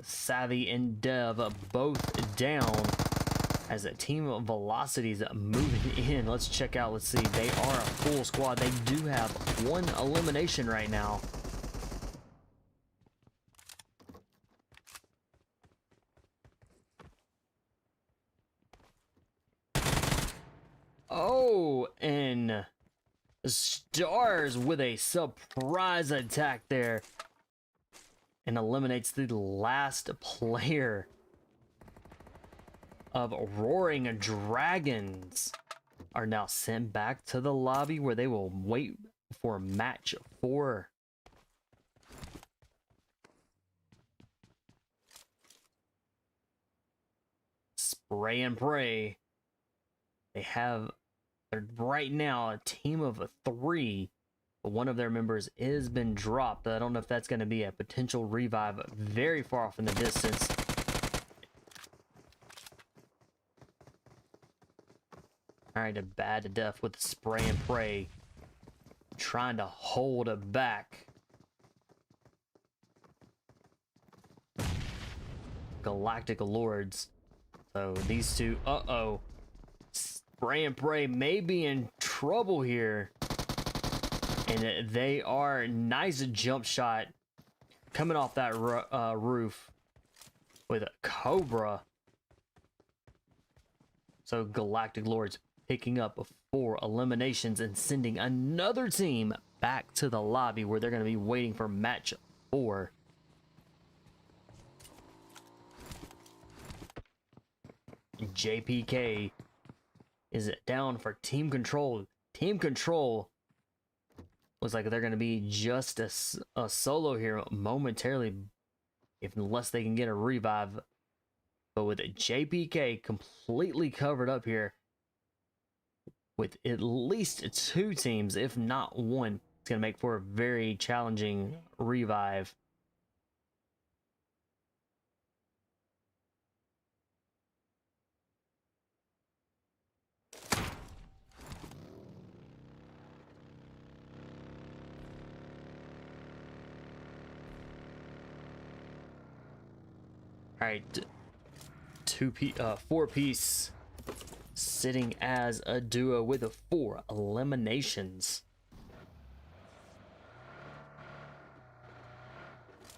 Savvy and Dev both down as a team of Velocities moving in. Let's check out. Let's see. They are a full squad. They do have 1 elimination right now. Oh, and Stars with a surprise attack there and eliminates the last player of Roaring Dragons. Are now sent back to the lobby where they will wait for match 4. SprayNPray. They have, right now, a team of 3. But one of their members has been dropped. I don't know if that's going to be a potential revive very far off in the distance. Alright, a bad to death with SprayNPray. Trying to hold it back. Galactic Lords. So these two, SprayNPray may be in trouble here. And they are nice jump shot coming off that roof with a Cobra. So Galactic Lords picking up 4 eliminations and sending another team back to the lobby where they're going to be waiting for match 4. JPK is down for team control. Team control looks like they're going to be just a solo here momentarily, unless they can get a revive. But with JPK completely covered up here, with at least 2 teams, if not 1, it's going to make for a very challenging revive. All right, 4-piece sitting as a duo with 4 eliminations.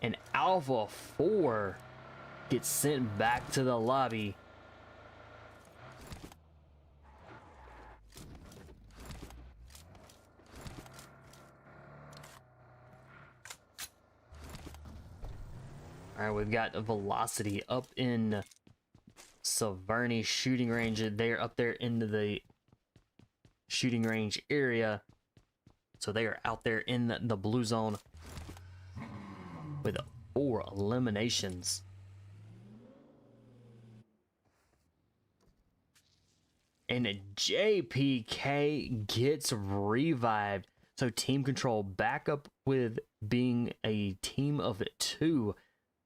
And Alpha 4 gets sent back to the lobby. All right, we've got a Velocity up in Severny shooting range. They're up there into the shooting range area. So they are out there in the blue zone with 4 eliminations. And JPK gets revived. So team control back up with being a team of 2.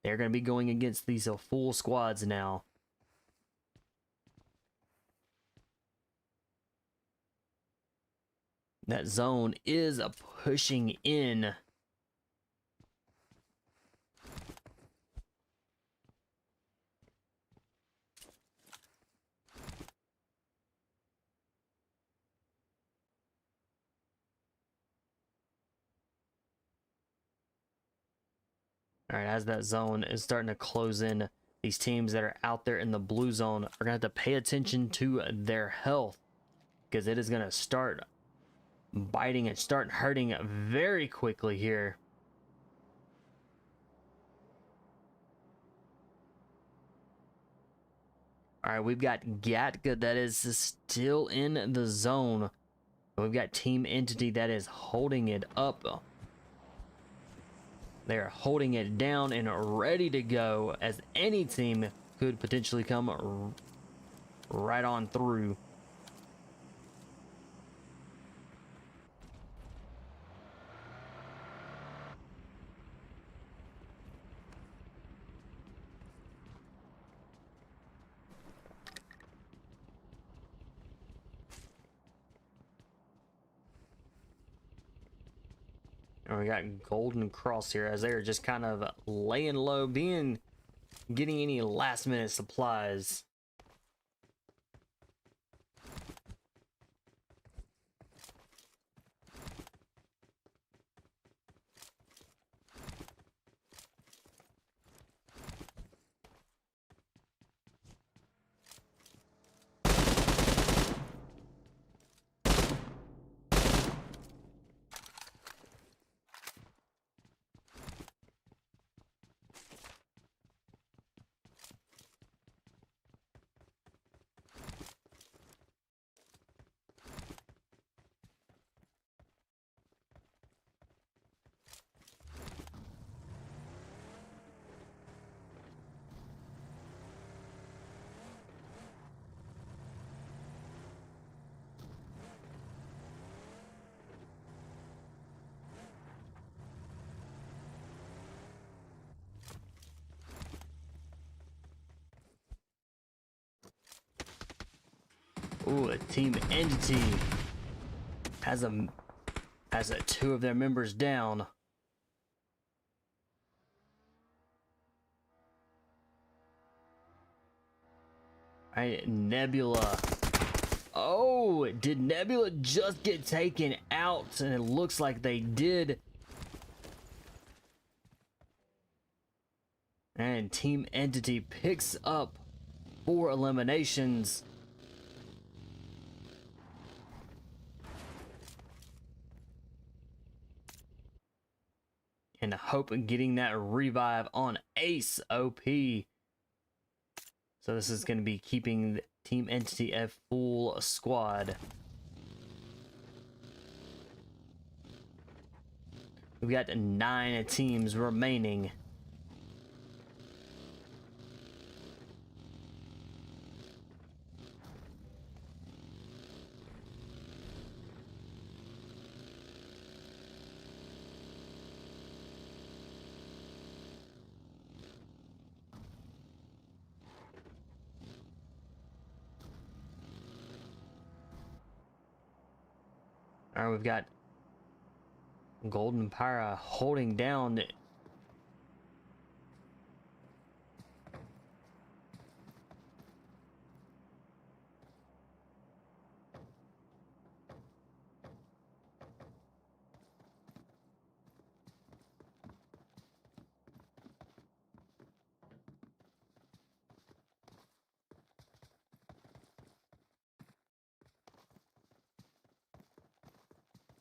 They're going to be going against these full squads now. That zone is pushing in. All right, as that zone is starting to close in, these teams that are out there in the blue zone are going to have to pay attention to their health, because it is going to start biting and start hurting very quickly here. All right, we've got Gatka that is still in the zone. We've got Team Entity that is holding it up. They're holding it down and ready to go, as any team could potentially come right on through. And we got Golden Cross here, as they're just kind of laying low, getting any last minute supplies. Ooh, a Team Entity has two of their members down. Alright, Nebula. Oh, did Nebula just get taken out? And it looks like they did. And Team Entity picks up 4 eliminations. And hope of getting that revive on Ace OP. So this is going to be keeping Team Entity at full squad. We've got 9 teams remaining. Alright, we've got Golden Phyra holding down.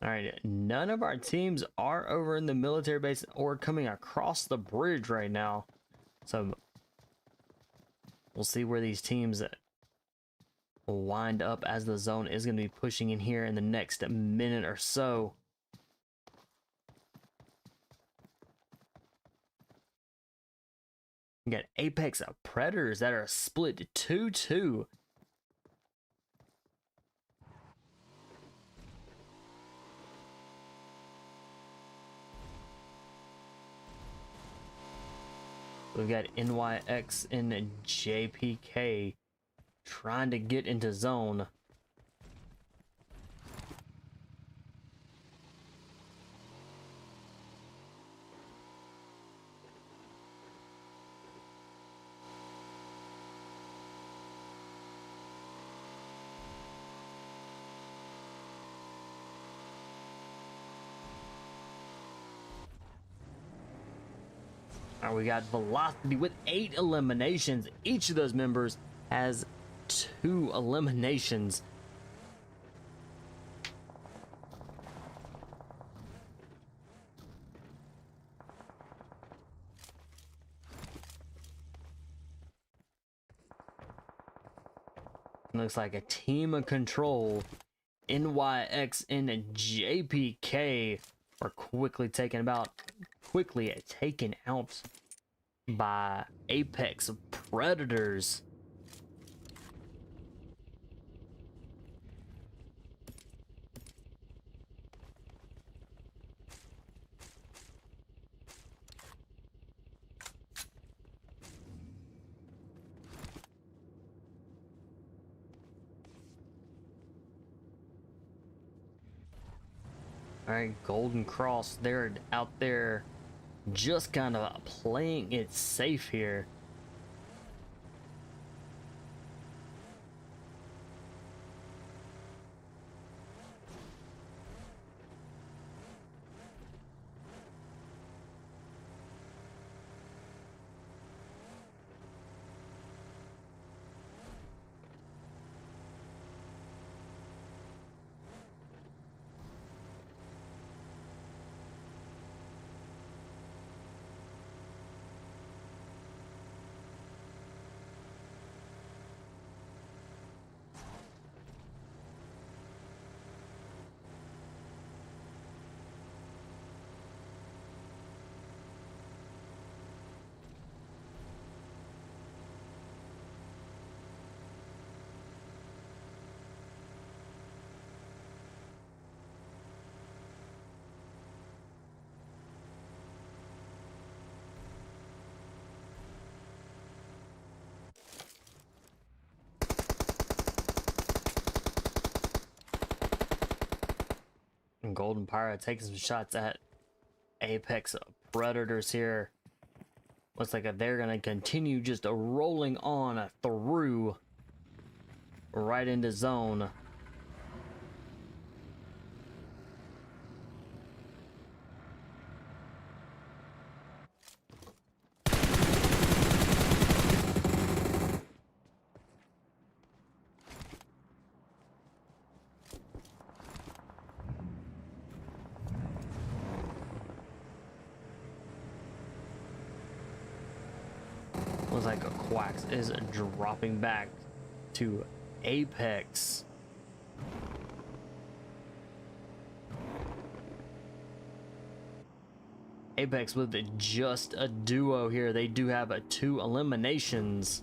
Alright, none of our teams are over in the military base or coming across the bridge right now. So we'll see where these teams will wind up, as the zone is going to be pushing in here in the next minute or so. We got Apex Predators that are split 2-2. We've got NYX and JPK trying to get into zone. Alright, we got Velocity with 8 eliminations. Each of those members has 2 eliminations. Looks like a team of control. NYX and JPK are quickly taken out by Apex Predators. All right, Golden Cross, they're out there just kind of playing it safe here. And Golden Phyra taking some shots at Apex Predators here. Looks like they're gonna continue just rolling on through right into zone. Looks like a Quacks is dropping back to Apex. Apex with just a duo here. They do have 2 eliminations.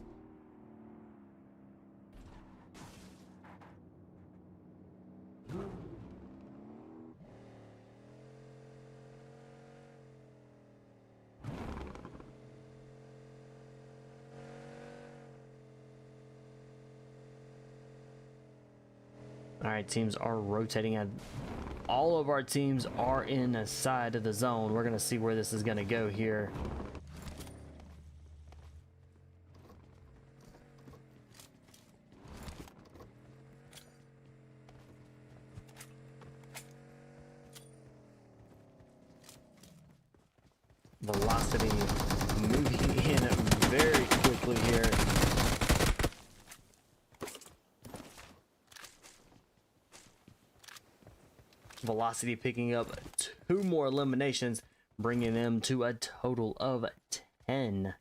All right, teams are rotating, and all of our teams are inside of the zone. We're gonna see where this is gonna go here. Velocity moving in very quickly here. Velocity picking up 2 more eliminations, bringing them to a total of 10.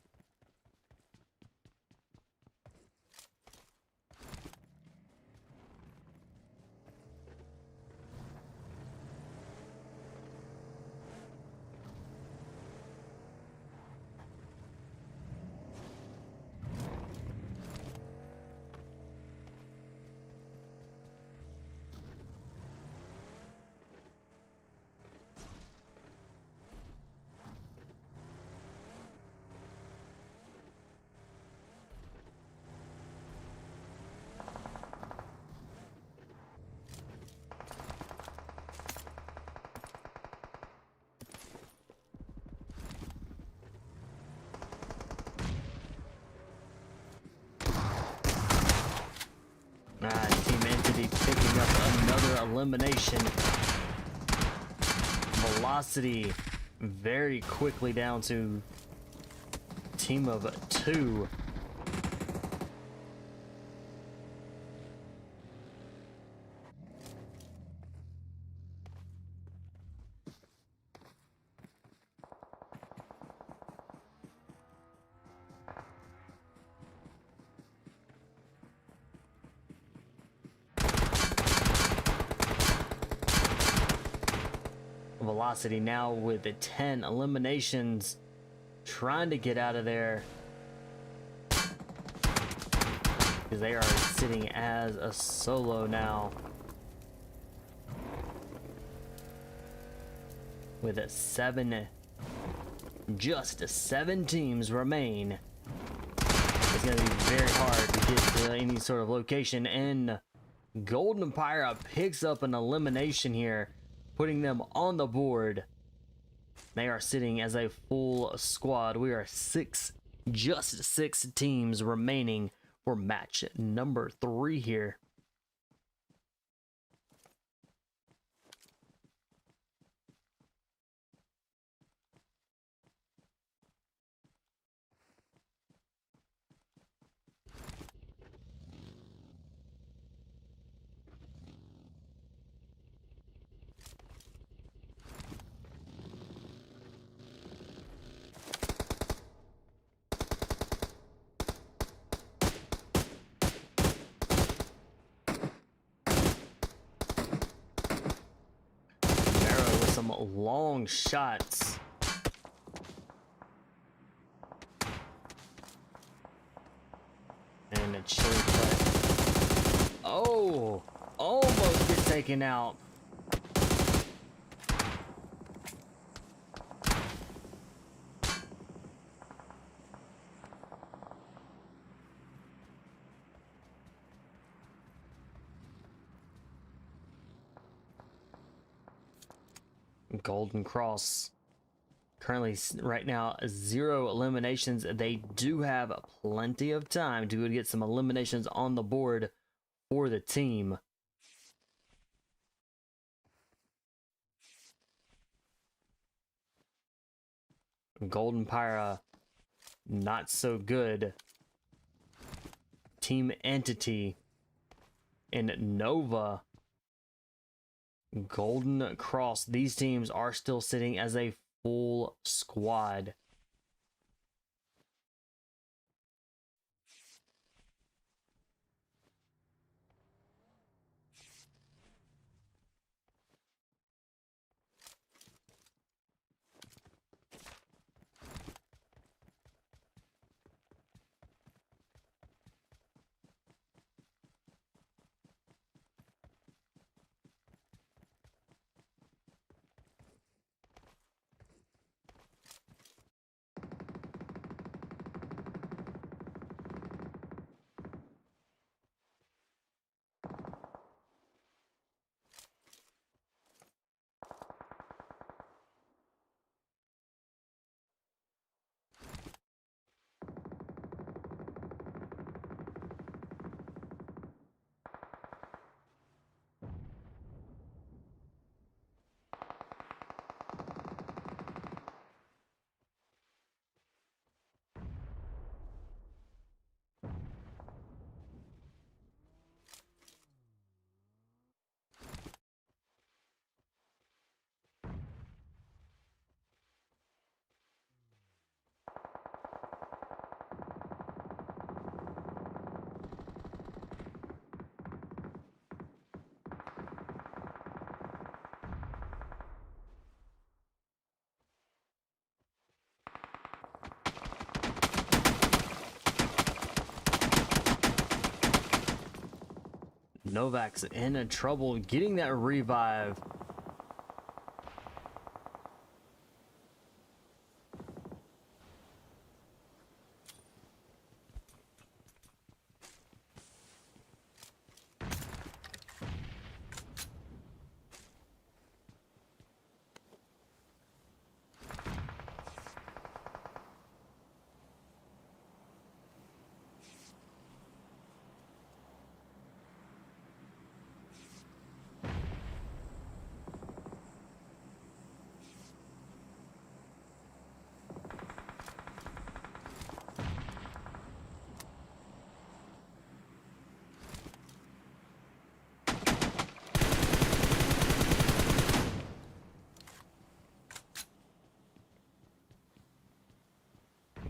Team Entity picking up another elimination. Velocity very quickly down to a team of 2. Velocity now with the 10 eliminations, trying to get out of there because they are sitting as a solo now with just 7 teams remain. It's going to be very hard to get to any sort of location, and Golden Phyra picks up an elimination here, putting them on the board. They are sitting as a full squad. We are just 6 teams remaining for match number 3 here. Some long shots. And a chili cut. Oh, almost gets taken out. Golden Cross currently right now 0 eliminations. They do have plenty of time to get some eliminations on the board for the team. Golden Phyra, not so good. Team Entity and Nova, Golden Cross. These teams are still sitting as a full squad. NOVAX in trouble getting that revive.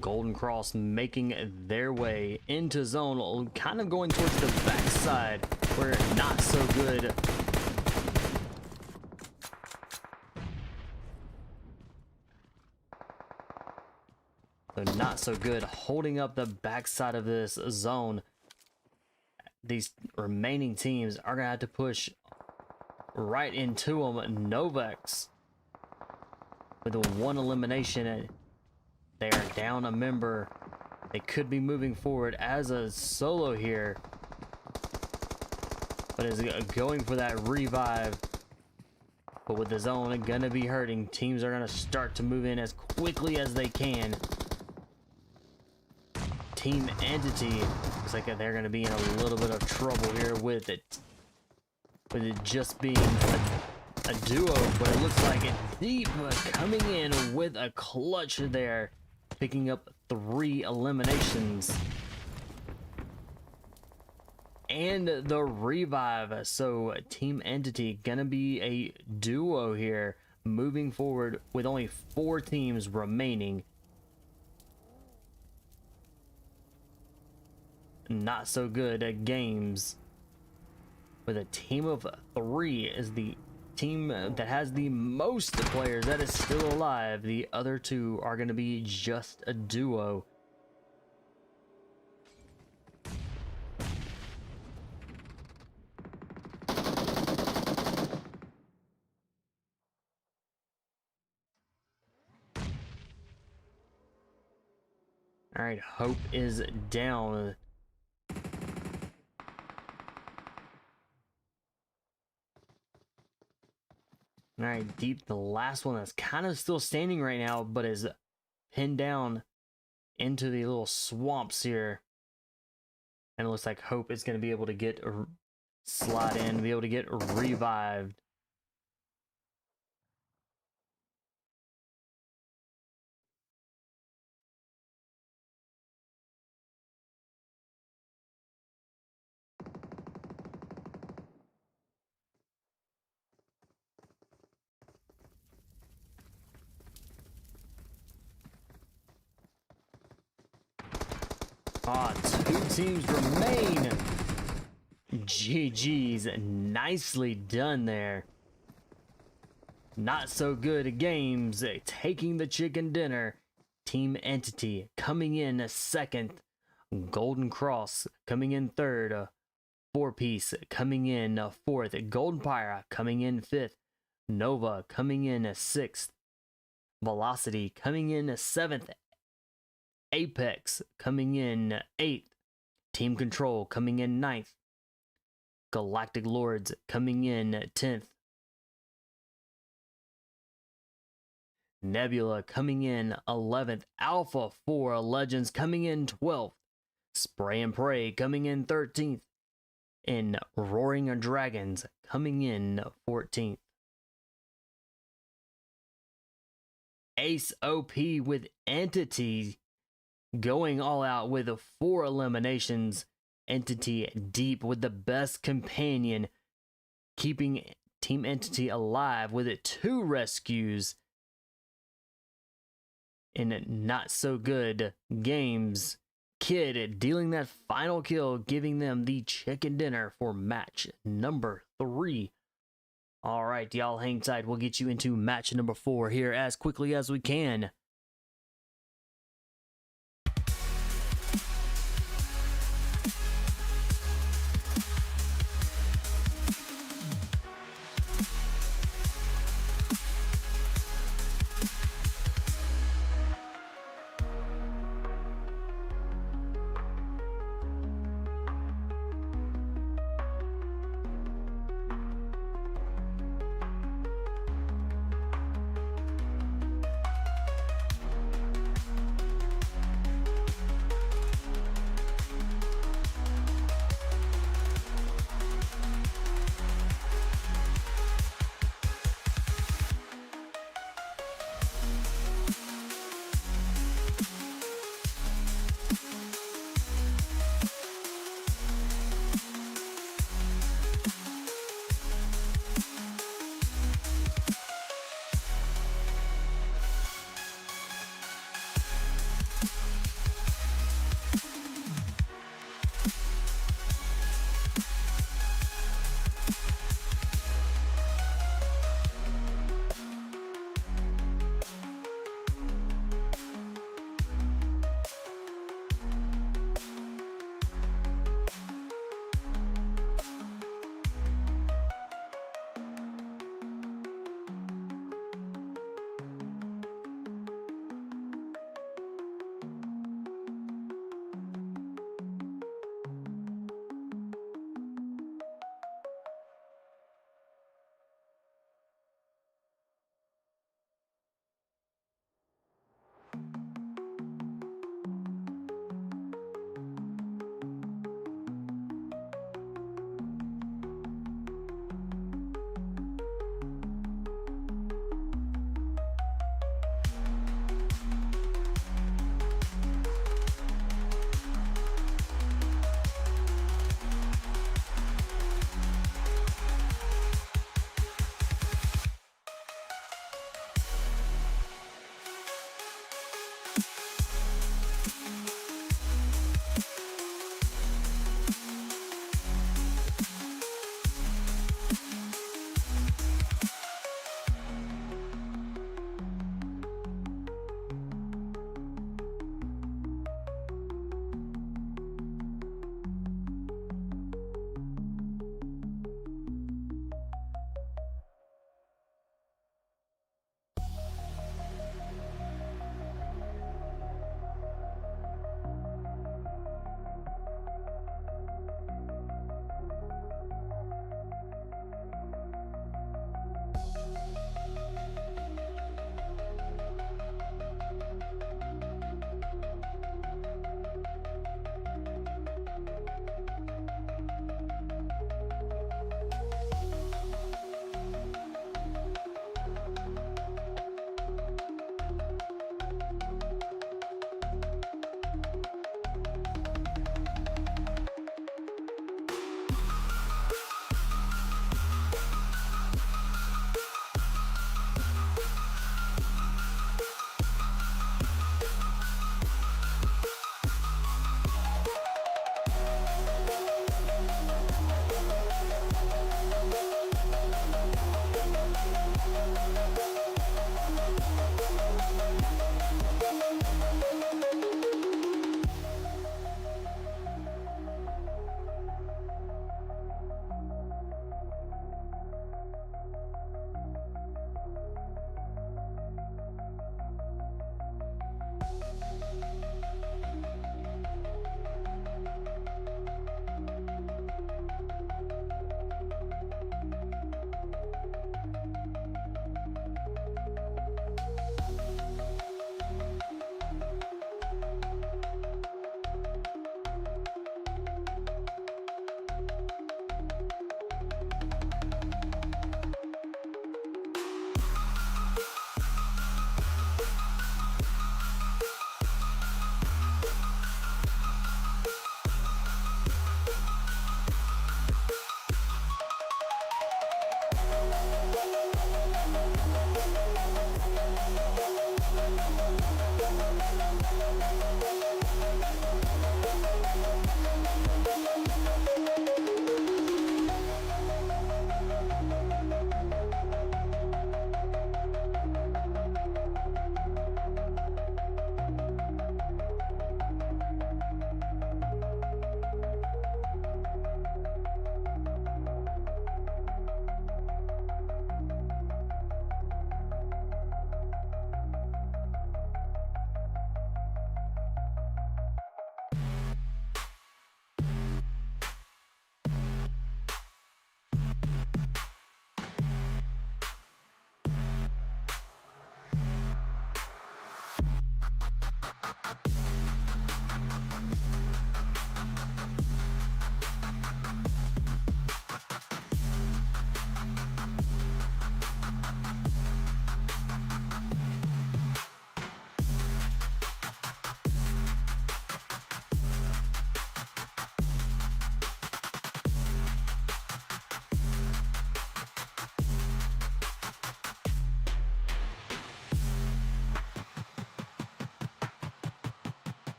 Golden Cross making their way into zone, kind of going towards the backside where not so good. So not so good holding up the backside of this zone. These remaining teams are gonna have to push right into them. NOVAX with a 1 elimination. They are down a member. They could be moving forward as a solo here, but is going for that revive. But with the zone gonna be hurting, teams are gonna start to move in as quickly as they can. Team Entity looks like they're gonna be in a little bit of trouble here with it just being a duo, but it looks like Deep coming in with a clutch there, picking up 3 eliminations and the revive. So Team Entity gonna be a duo here moving forward with only 4 teams remaining. Not so good games with a team of 3 is the team that has the most players that is still alive. The other 2 are going to be just a duo. All right, Hope is down. All right, Deep, the last one that's kind of still standing right now, but is pinned down into the little swamps here. And it looks like Hope is going to be able to get slide in, be able to get revived. Ah, 2 teams remain. GG's, nicely done there. Not so good games, taking the chicken dinner. Team Entity coming in second. Golden Cross coming in third. 4-piece coming in fourth. Golden Phyra coming in fifth. Nova coming in sixth. Velocity coming in seventh. Apex coming in 8th. Team Control coming in 9th. Galactic Lords coming in 10th. Nebula coming in 11th. Alpha 4 Legends coming in 12th. SprayNPray coming in 13th. And Roaring Dragons coming in 14th. Ace OP with Entity going all out with 4 eliminations. Entity Deep with the best companion, keeping Team Entity alive with 2 rescues. In Not So Good Games, Kid dealing that final kill, giving them the chicken dinner for match number 3. All right, y'all hang tight. We'll get you into match number 4 here as quickly as we can.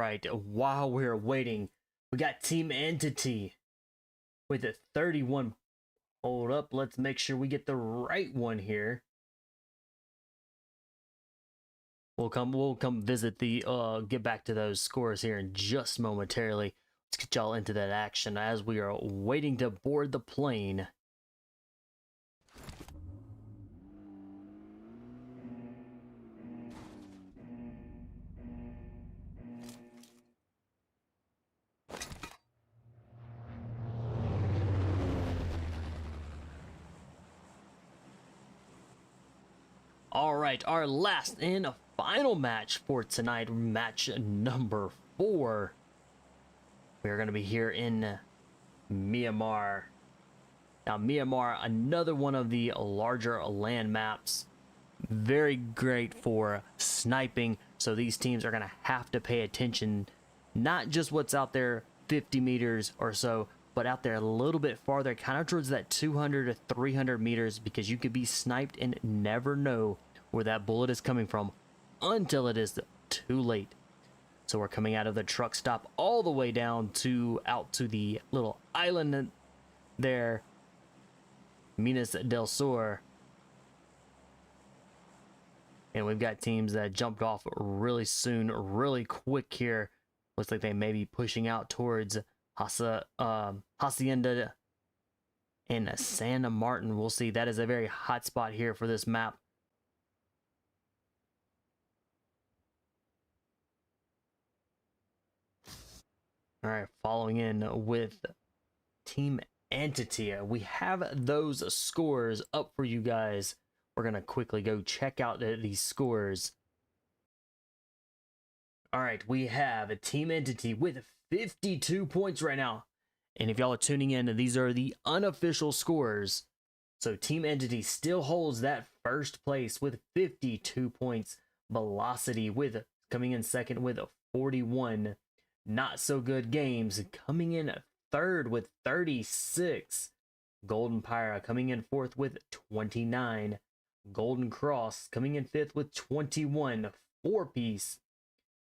right, while we're waiting, we got Team Entity with a 31. Hold up, let's make sure we get the right one here. We'll come visit the get back to those scores here in just momentarily. Let's get y'all into that action as we are waiting to board the plane. All right, our last and final match for tonight, match number 4. We're going to be here in Myanmar. Now, Myanmar, another one of the larger land maps. Very great for sniping, so these teams are going to have to pay attention, not just what's out there 50 meters or so, but out there a little bit farther, kind of towards that 200 to 300 meters, because you could be sniped and never know where that bullet is coming from until it is too late. So we're coming out of the truck stop all the way down to out to the little island there, Minas del Sur. And we've got teams that jumped off really soon, really quick here. Looks like they may be pushing out towards Hacienda and San Martin. We'll see. That is a very hot spot here for this map. All right, following in with Team Entity. We have those scores up for you guys. We're going to quickly go check out these scores. All right, we have a Team Entity with 52 points right now. And if y'all are tuning in, these are the unofficial scores. So Team Entity still holds that first place with 52 points. Velocity with coming in second with 41. Not So Good Games coming in third with 36. Golden Phyra coming in fourth with 29. Golden Cross coming in fifth with 21. 4-piece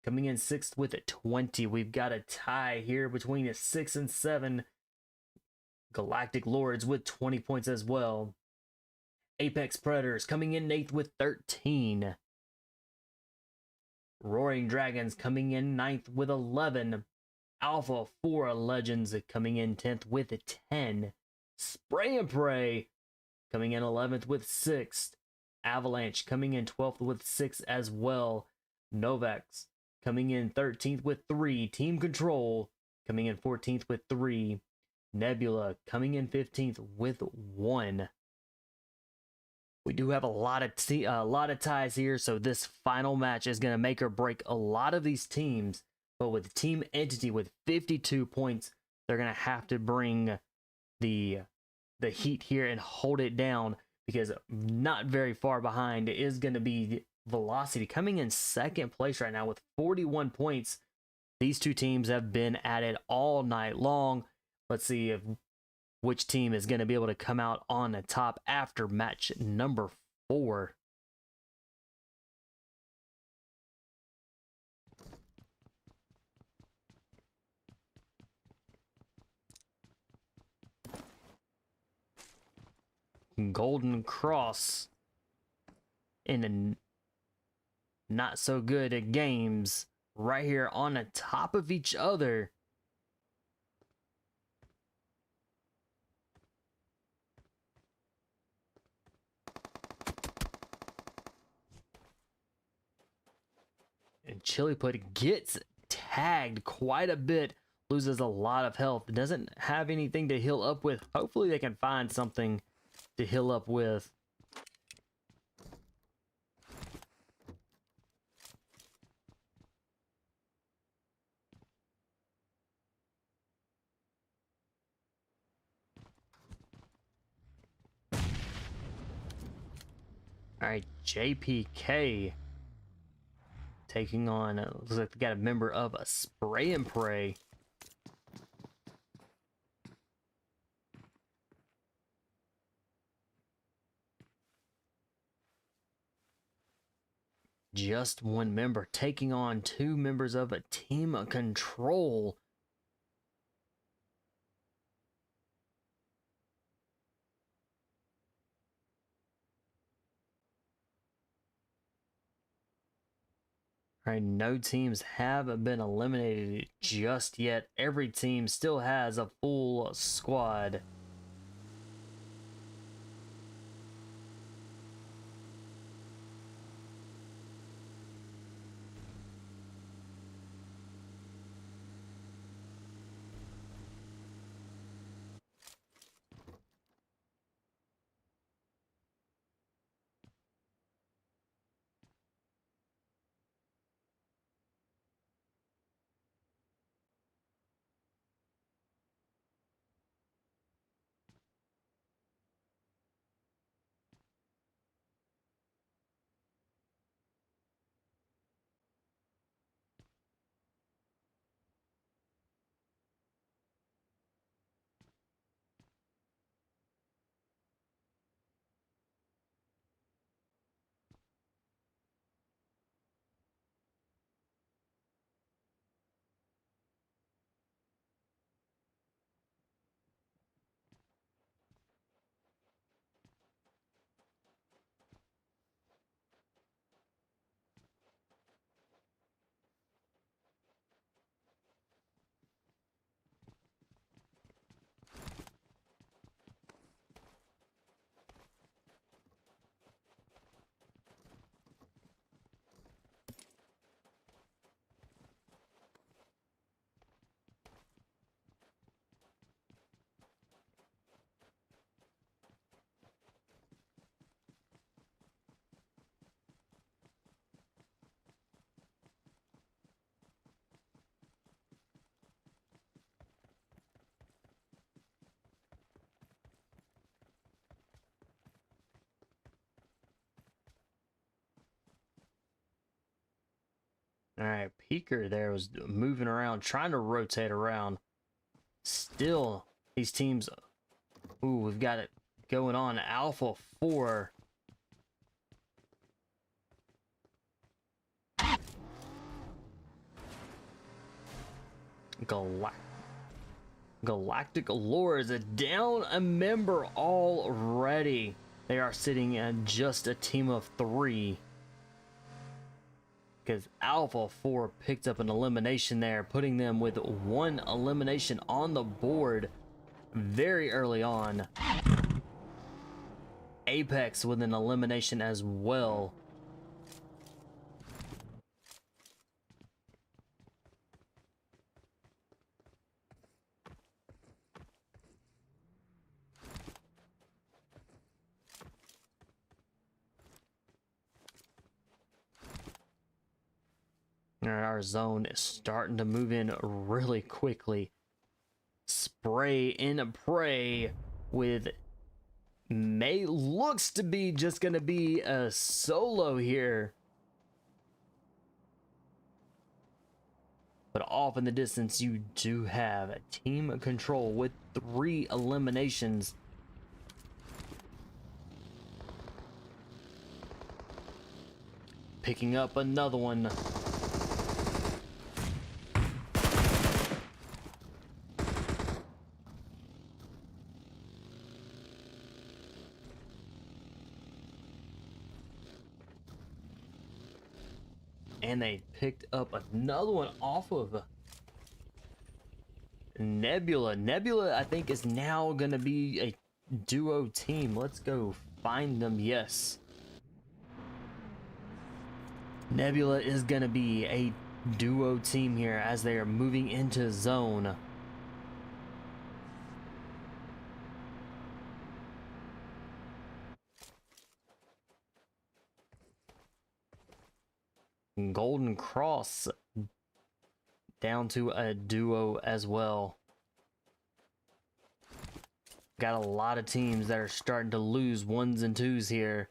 coming in sixth with 20. We've got a tie here between 6 and 7. Galactic Lords with 20 points as well. Apex Predators coming in eighth with 13. Roaring Dragons coming in 9th with 11. Alpha 4 Legends coming in 10th with 10. SprayNPray coming in 11th with 6. Avalanche coming in 12th with 6 as well. NOVAX coming in 13th with 3. Team Control coming in 14th with 3. Nebula coming in 15th with 1. We do have a lot of ties here, so this final match is going to make or break a lot of these teams. But with Team Entity with 52 points, they're going to have to bring the heat here and hold it down, because not very far behind is going to be Velocity coming in second place right now with 41 points. These two teams have been at it all night long. Let's see which team is going to be able to come out on the top after match number 4. Golden Cross in a Not So Good Games right here on the top of each other. And Chiliput gets tagged quite a bit, loses a lot of health, doesn't have anything to heal up with. Hopefully they can find something to heal up with. All right, JPK taking on, looks like they got a member of a SprayNPray. just one member taking on two members of a team control. All right, no teams have been eliminated just yet. Every team still has a full squad. All right, Peeker there was moving around, trying to rotate around. Still, these teams. Ooh, we've got it going on. Alpha 4. Galactic Lord is down a member already. They are sitting at just a team of 3. Because Alpha 4 picked up an elimination there, putting them with 1 elimination on the board very early on. Apex with an elimination as well. Our zone is starting to move in really quickly. SprayNPray with looks to be just gonna be a solo here, but off in the distance you do have a team control with 3 eliminations. Picking up another one. And they picked up another one off of Nebula. Nebula, I think, is now going to be a duo team. Let's go find them. Yes. Nebula is going to be a duo team here as they are moving into zone. Golden Cross down to a duo as well. Got a lot of teams that are starting to lose 1s and 2s here.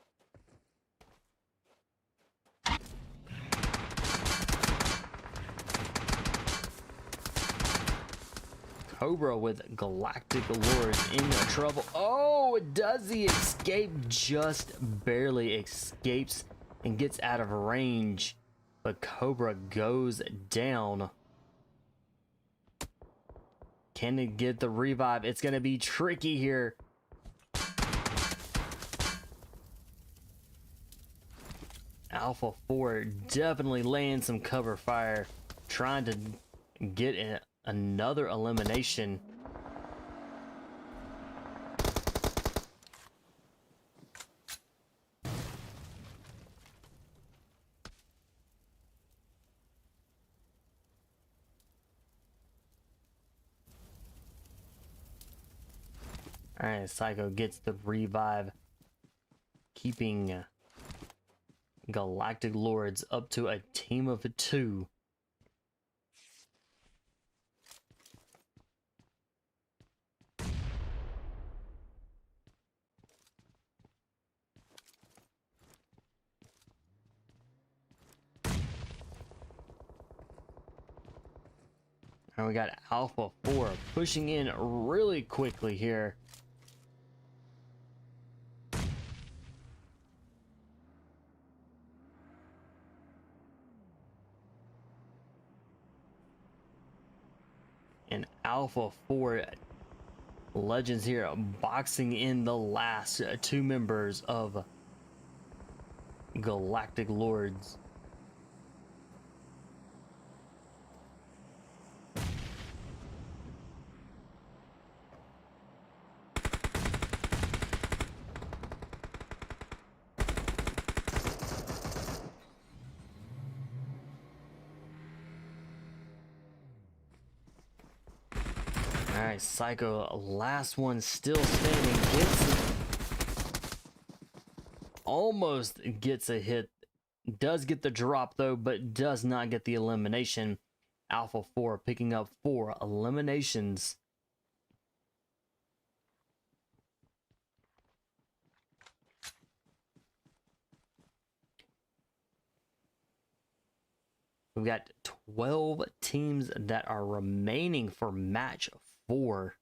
Cobra with Galactic Lord in trouble. Oh, does he escape? Just barely escapes and gets out of range, but Cobra goes down. Can it get the revive? It's going to be tricky here. Alpha 4 definitely laying some cover fire, trying to get another elimination. Alright, Psycho gets the revive, keeping Galactic Lords up to a team of 2. And we got Alpha 4 pushing in really quickly here. And Alpha 4 Legends here boxing in the last 2 members of Galactic Lords. Alright, Psycho, last one still standing, almost gets a hit, does get the drop though, but does not get the elimination. Alpha 4 picking up 4 eliminations. We've got 12 teams that are remaining for match 4.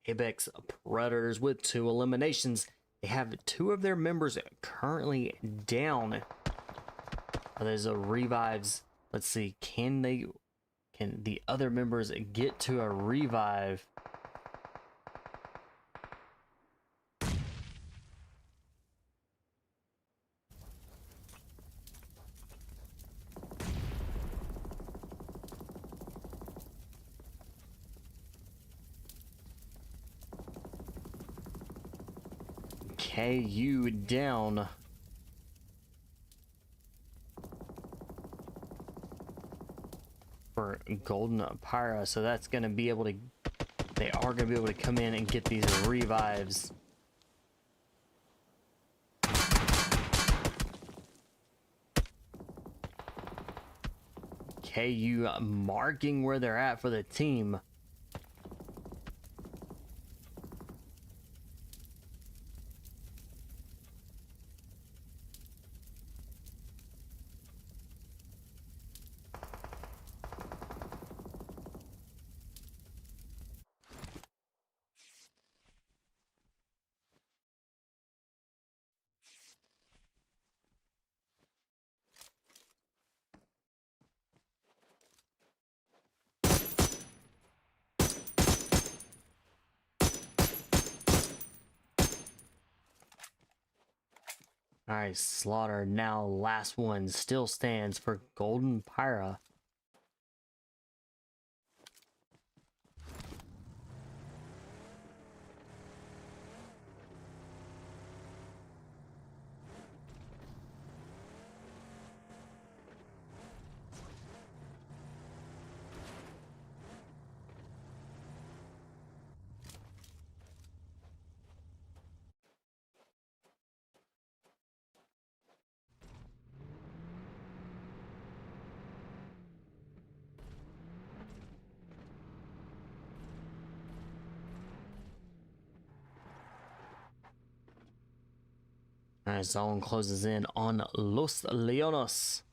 Apex Predators with 2 eliminations. They have 2 of their members currently down. There's a revives. Let's see, can the other members get to a revive? KU down. For Golden Phyra, so that's going to be able to, they are going to be able to come in and get these revives. KU marking where they're at for the team. Alright, Slaughter now last one still stands for Golden Phyra. Alright, zone closes in on Los Leones.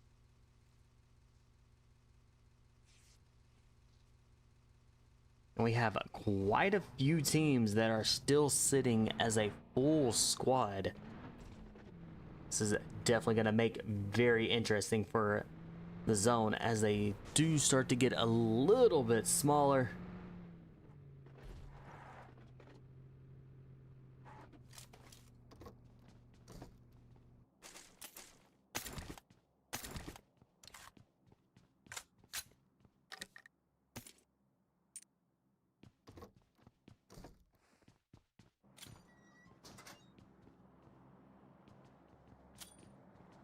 And we have quite a few teams that are still sitting as a full squad. This is definitely going to make very interesting for the zone as they do start to get a little bit smaller.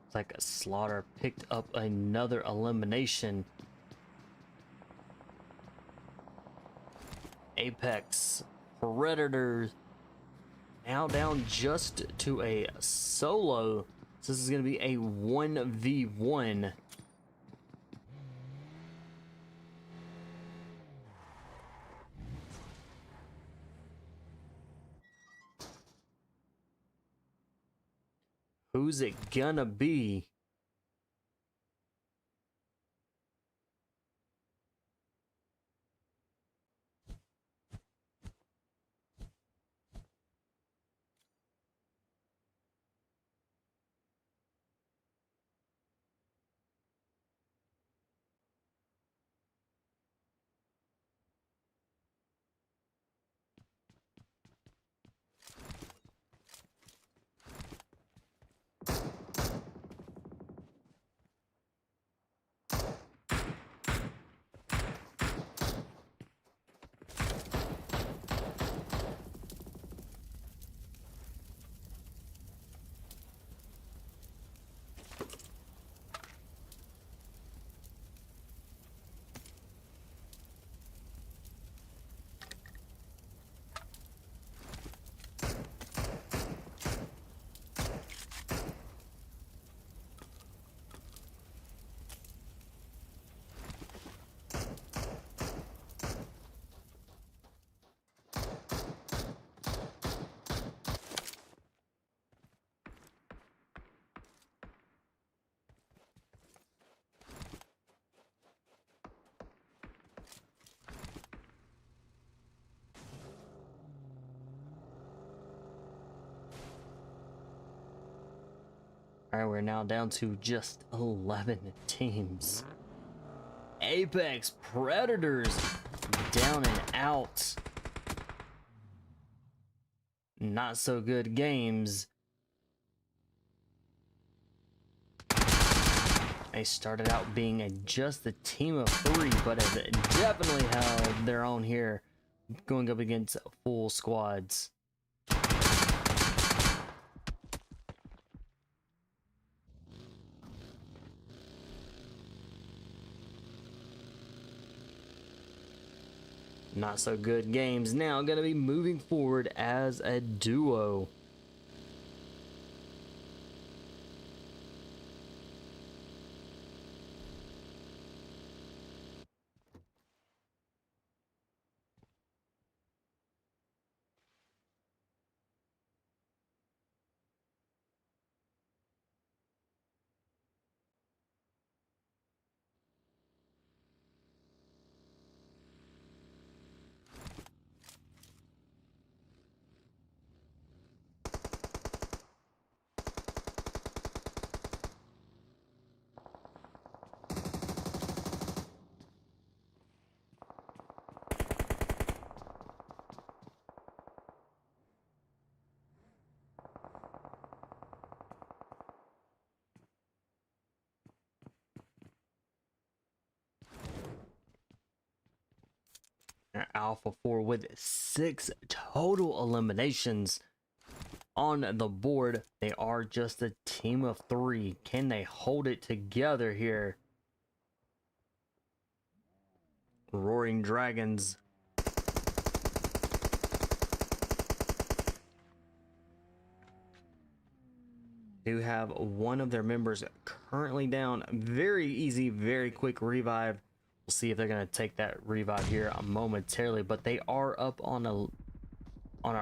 It's like a Slaughter picked up another elimination. Apex Predators now down just to a solo. So this is going to be a 1v1. Who's it gonna be? Alright, we're now down to just 11 teams. Apex Predators down and out. Not so good games. They started out being just a team of 3, but have definitely held their own here, going up against full squads. Not so good games now going to be moving forward as a duo. Alpha 4 with 6 total eliminations on the board. They are just a team of 3. Can they hold it together here? Roaring Dragons do have one of their members currently down. Very easy, very quick revive. We'll see if they're going to take that revive here momentarily, but they are up on a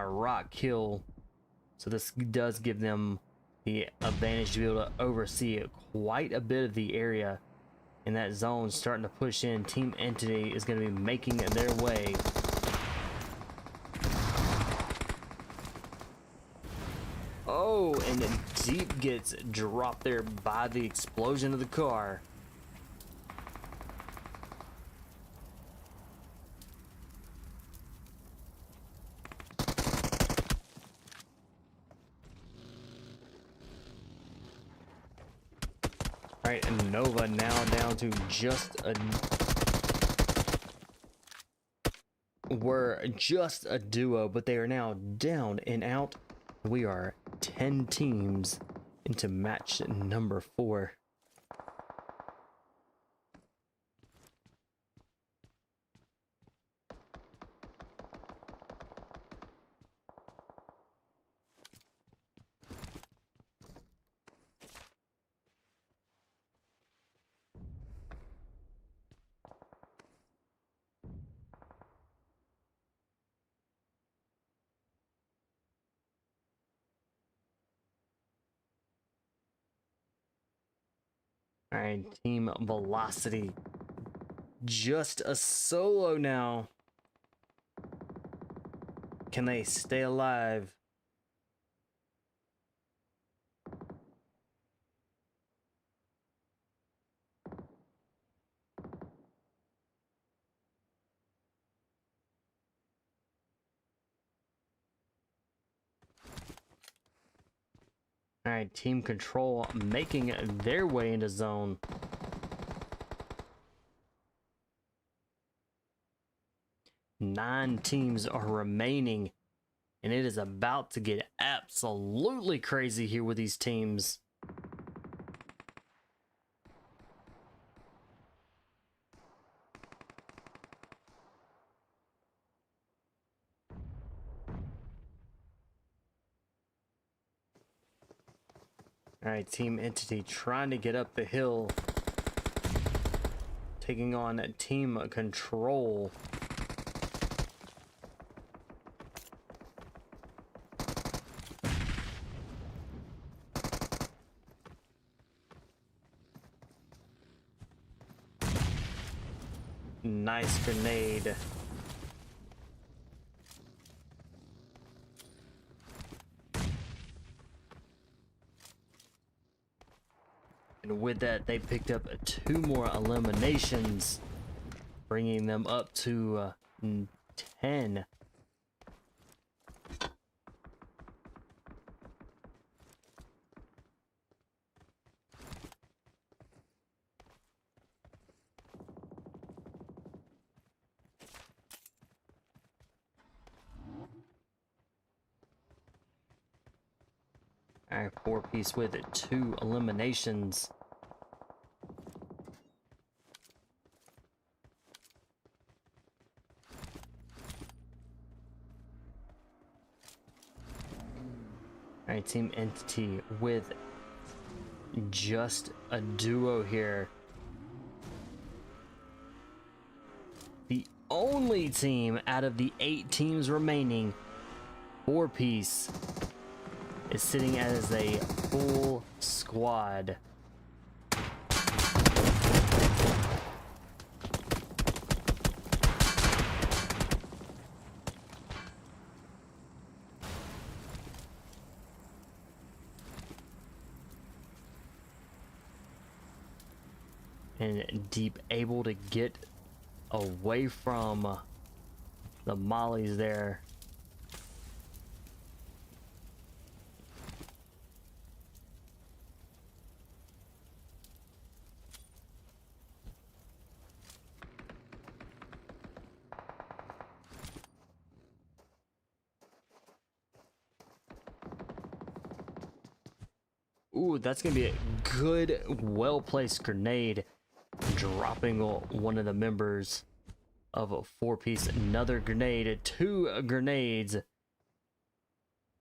rock kill, so this does give them the advantage to be able to oversee quite a bit of the area in that zone. Starting to push in. Team Entity is going to be making their way. Oh, and Deep gets dropped there by the explosion of the car. All right, and Nova now down to just a... We're just a duo, but they are now down and out. We are 10 teams into match number 4. All right, Team Velocity. Just a solo now. Can they stay alive? All right, Team Control making their way into zone. Nine teams are remaining, and it is about to get absolutely crazy here with these teams. All right, Team Entity trying to get up the hill, taking on Team Control. Nice grenade. And with that, they picked up 2 more eliminations, bringing them up to 10. All right, 4-piece with 2 eliminations. All right, Team Entity with just a duo here. The only team out of the 8 teams remaining, 4-piece, is sitting as a full squad. And Deep able to get away from the mollies there. Ooh, that's gonna be a good, well-placed grenade, dropping one of the members of a 4-piece. Another grenade, 2 grenades,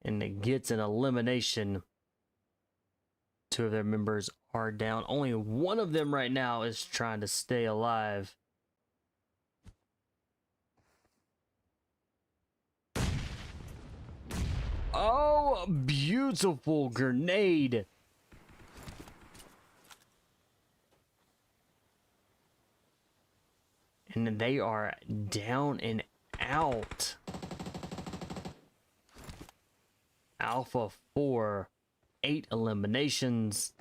and it gets an elimination. 2 of their members are down. Only one of them right now is trying to stay alive. Oh, Beautiful grenade. And they are down and out. Alpha 4, 8 eliminations.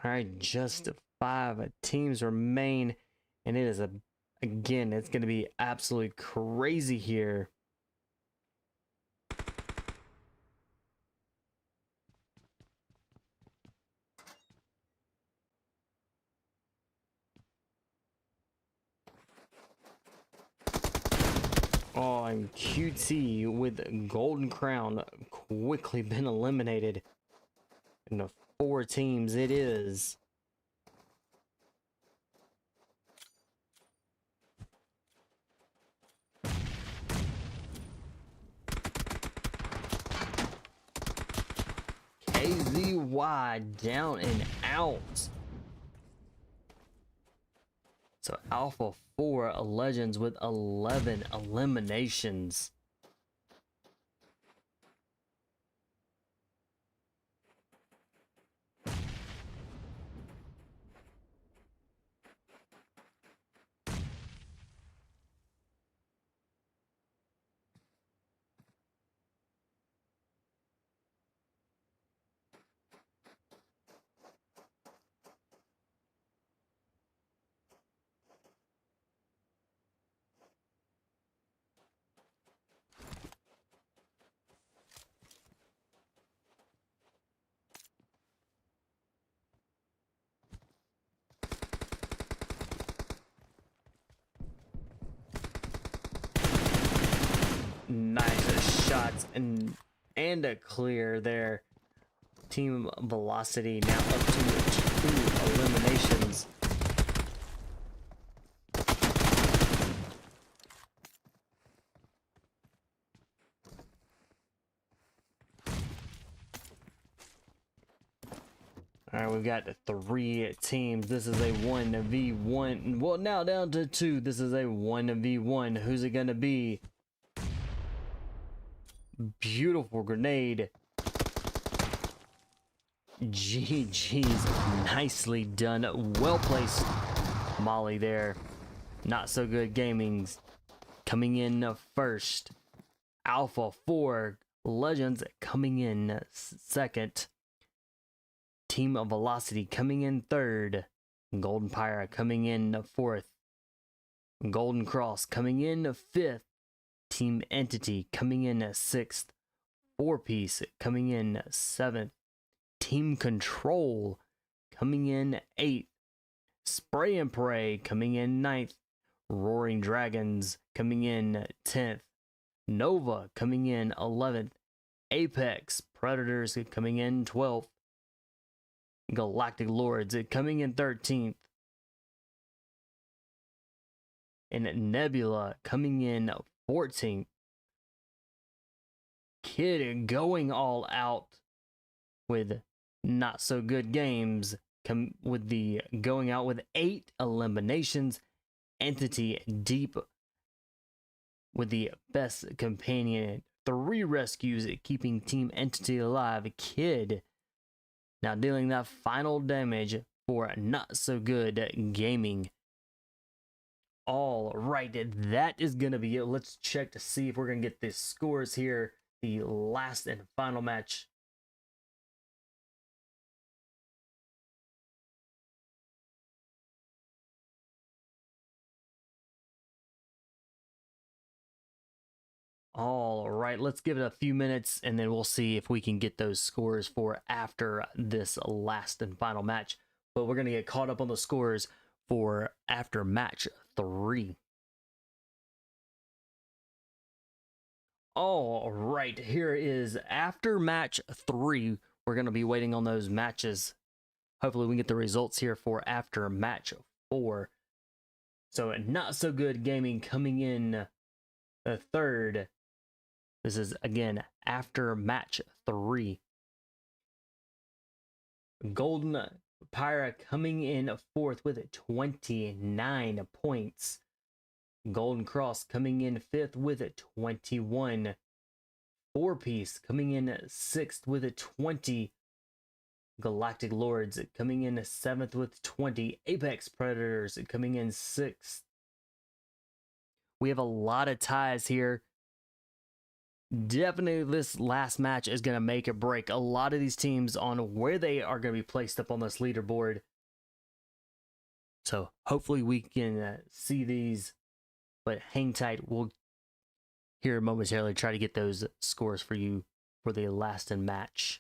All right, just 5 teams remain, and it is again, it's going to be absolutely crazy here. Oh, and QT with Golden Crown quickly been eliminated. And the 4 teams it is. KZY down and out. So Alpha 4 Legends with 11 eliminations. Nice shots and a clear there. Team Velocity now up to 2 eliminations. All right, we've got 3 teams. This is a 1v1. Well, now down to 2. This is a 1v1. Who's it gonna be? Beautiful grenade. GG's, nicely done. Well placed molly there. Not So Good Gaming's coming in first. Alpha 4 Legends coming in second. Team of Velocity coming in third. Golden Phyra coming in fourth. Golden Cross coming in fifth. Team Entity coming in sixth. 4-piece coming in seventh. Team Control coming in 8th. SprayNPray coming in 9th. Roaring Dragons coming in 10th. Nova coming in 11th. Apex Predators coming in 12th. Galactic Lords coming in 13th. And Nebula coming in 14th. Kid going all out with Not So Good Games, with the going out with 8 eliminations. Entity deep with the best companion, 3 rescues, keeping Team Entity alive. Kid now dealing that final damage for Not So Good Gaming. All right, that is gonna be it. Let's check to see if we're gonna get the scores here, the last and final match. All right, let's give it a few minutes and then we'll see if we can get those scores for after this last and final match. But we're going to get caught up on the scores for after match 3. All right, here is after match 3. we're going to be waiting on those matches. Hopefully we can get the results here for after match 4. So Not So Good Gaming coming in the third. This is again after match 3. Golden Phyra coming in 4th with 29 points. Golden Cross coming in 5th with 21. 4-Piece coming in 6th with 20. Galactic Lords coming in 7th with 20. Apex Predators coming in 6th. We have a lot of ties here. Definitely this last match is going to make or break a lot of these teams on where they are going to be placed up on this leaderboard. So hopefully we can see these, but hang tight. We'll here momentarily try to get those scores for you for the last match.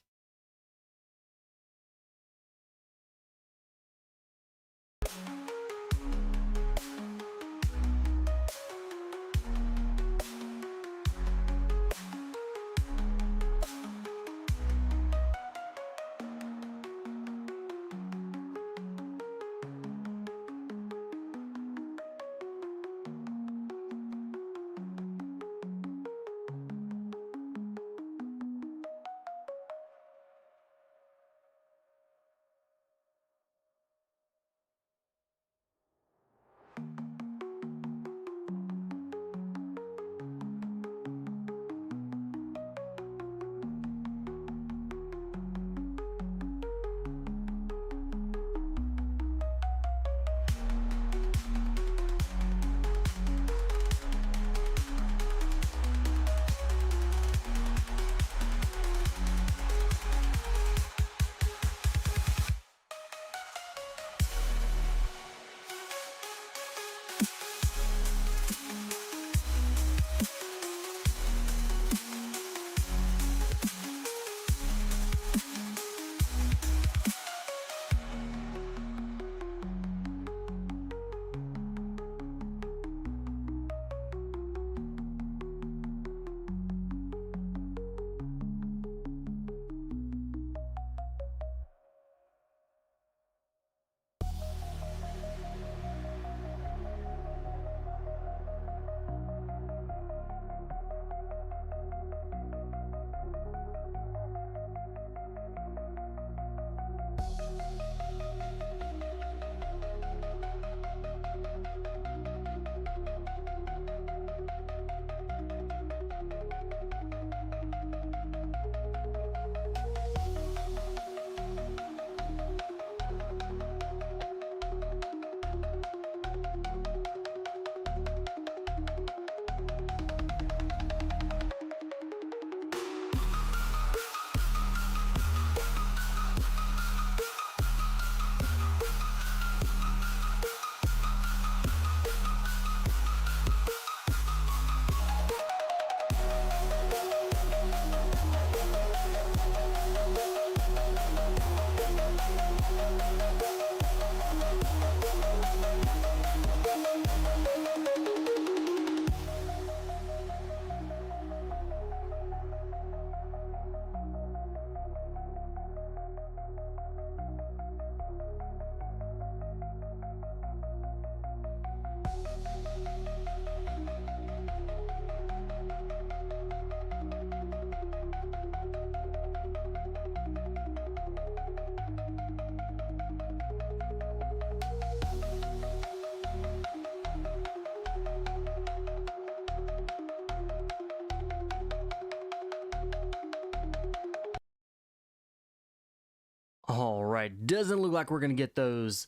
All right, doesn't look like we're gonna get those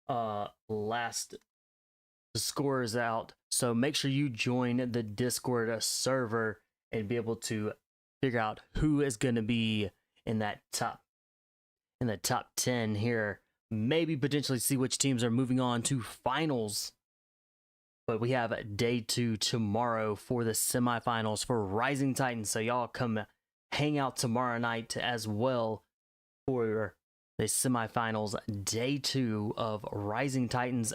last scores out. So make sure you join the Discord server and be able to figure out who is gonna be in that top 10 here. Maybe potentially see which teams are moving on to finals. But we have day 2 tomorrow for the semifinals for Rising Titans. So y'all come hang out tomorrow night as well for the semifinals, day 2 of Rising Titans.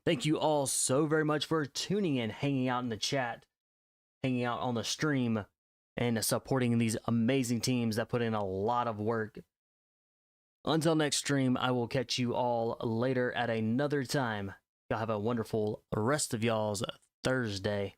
Thank you all so very much for tuning in, hanging out in the chat, hanging out on the stream, and supporting these amazing teams that put in a lot of work Until next stream, I will catch you all later at another time. Y'all have a wonderful rest of y'all's Thursday.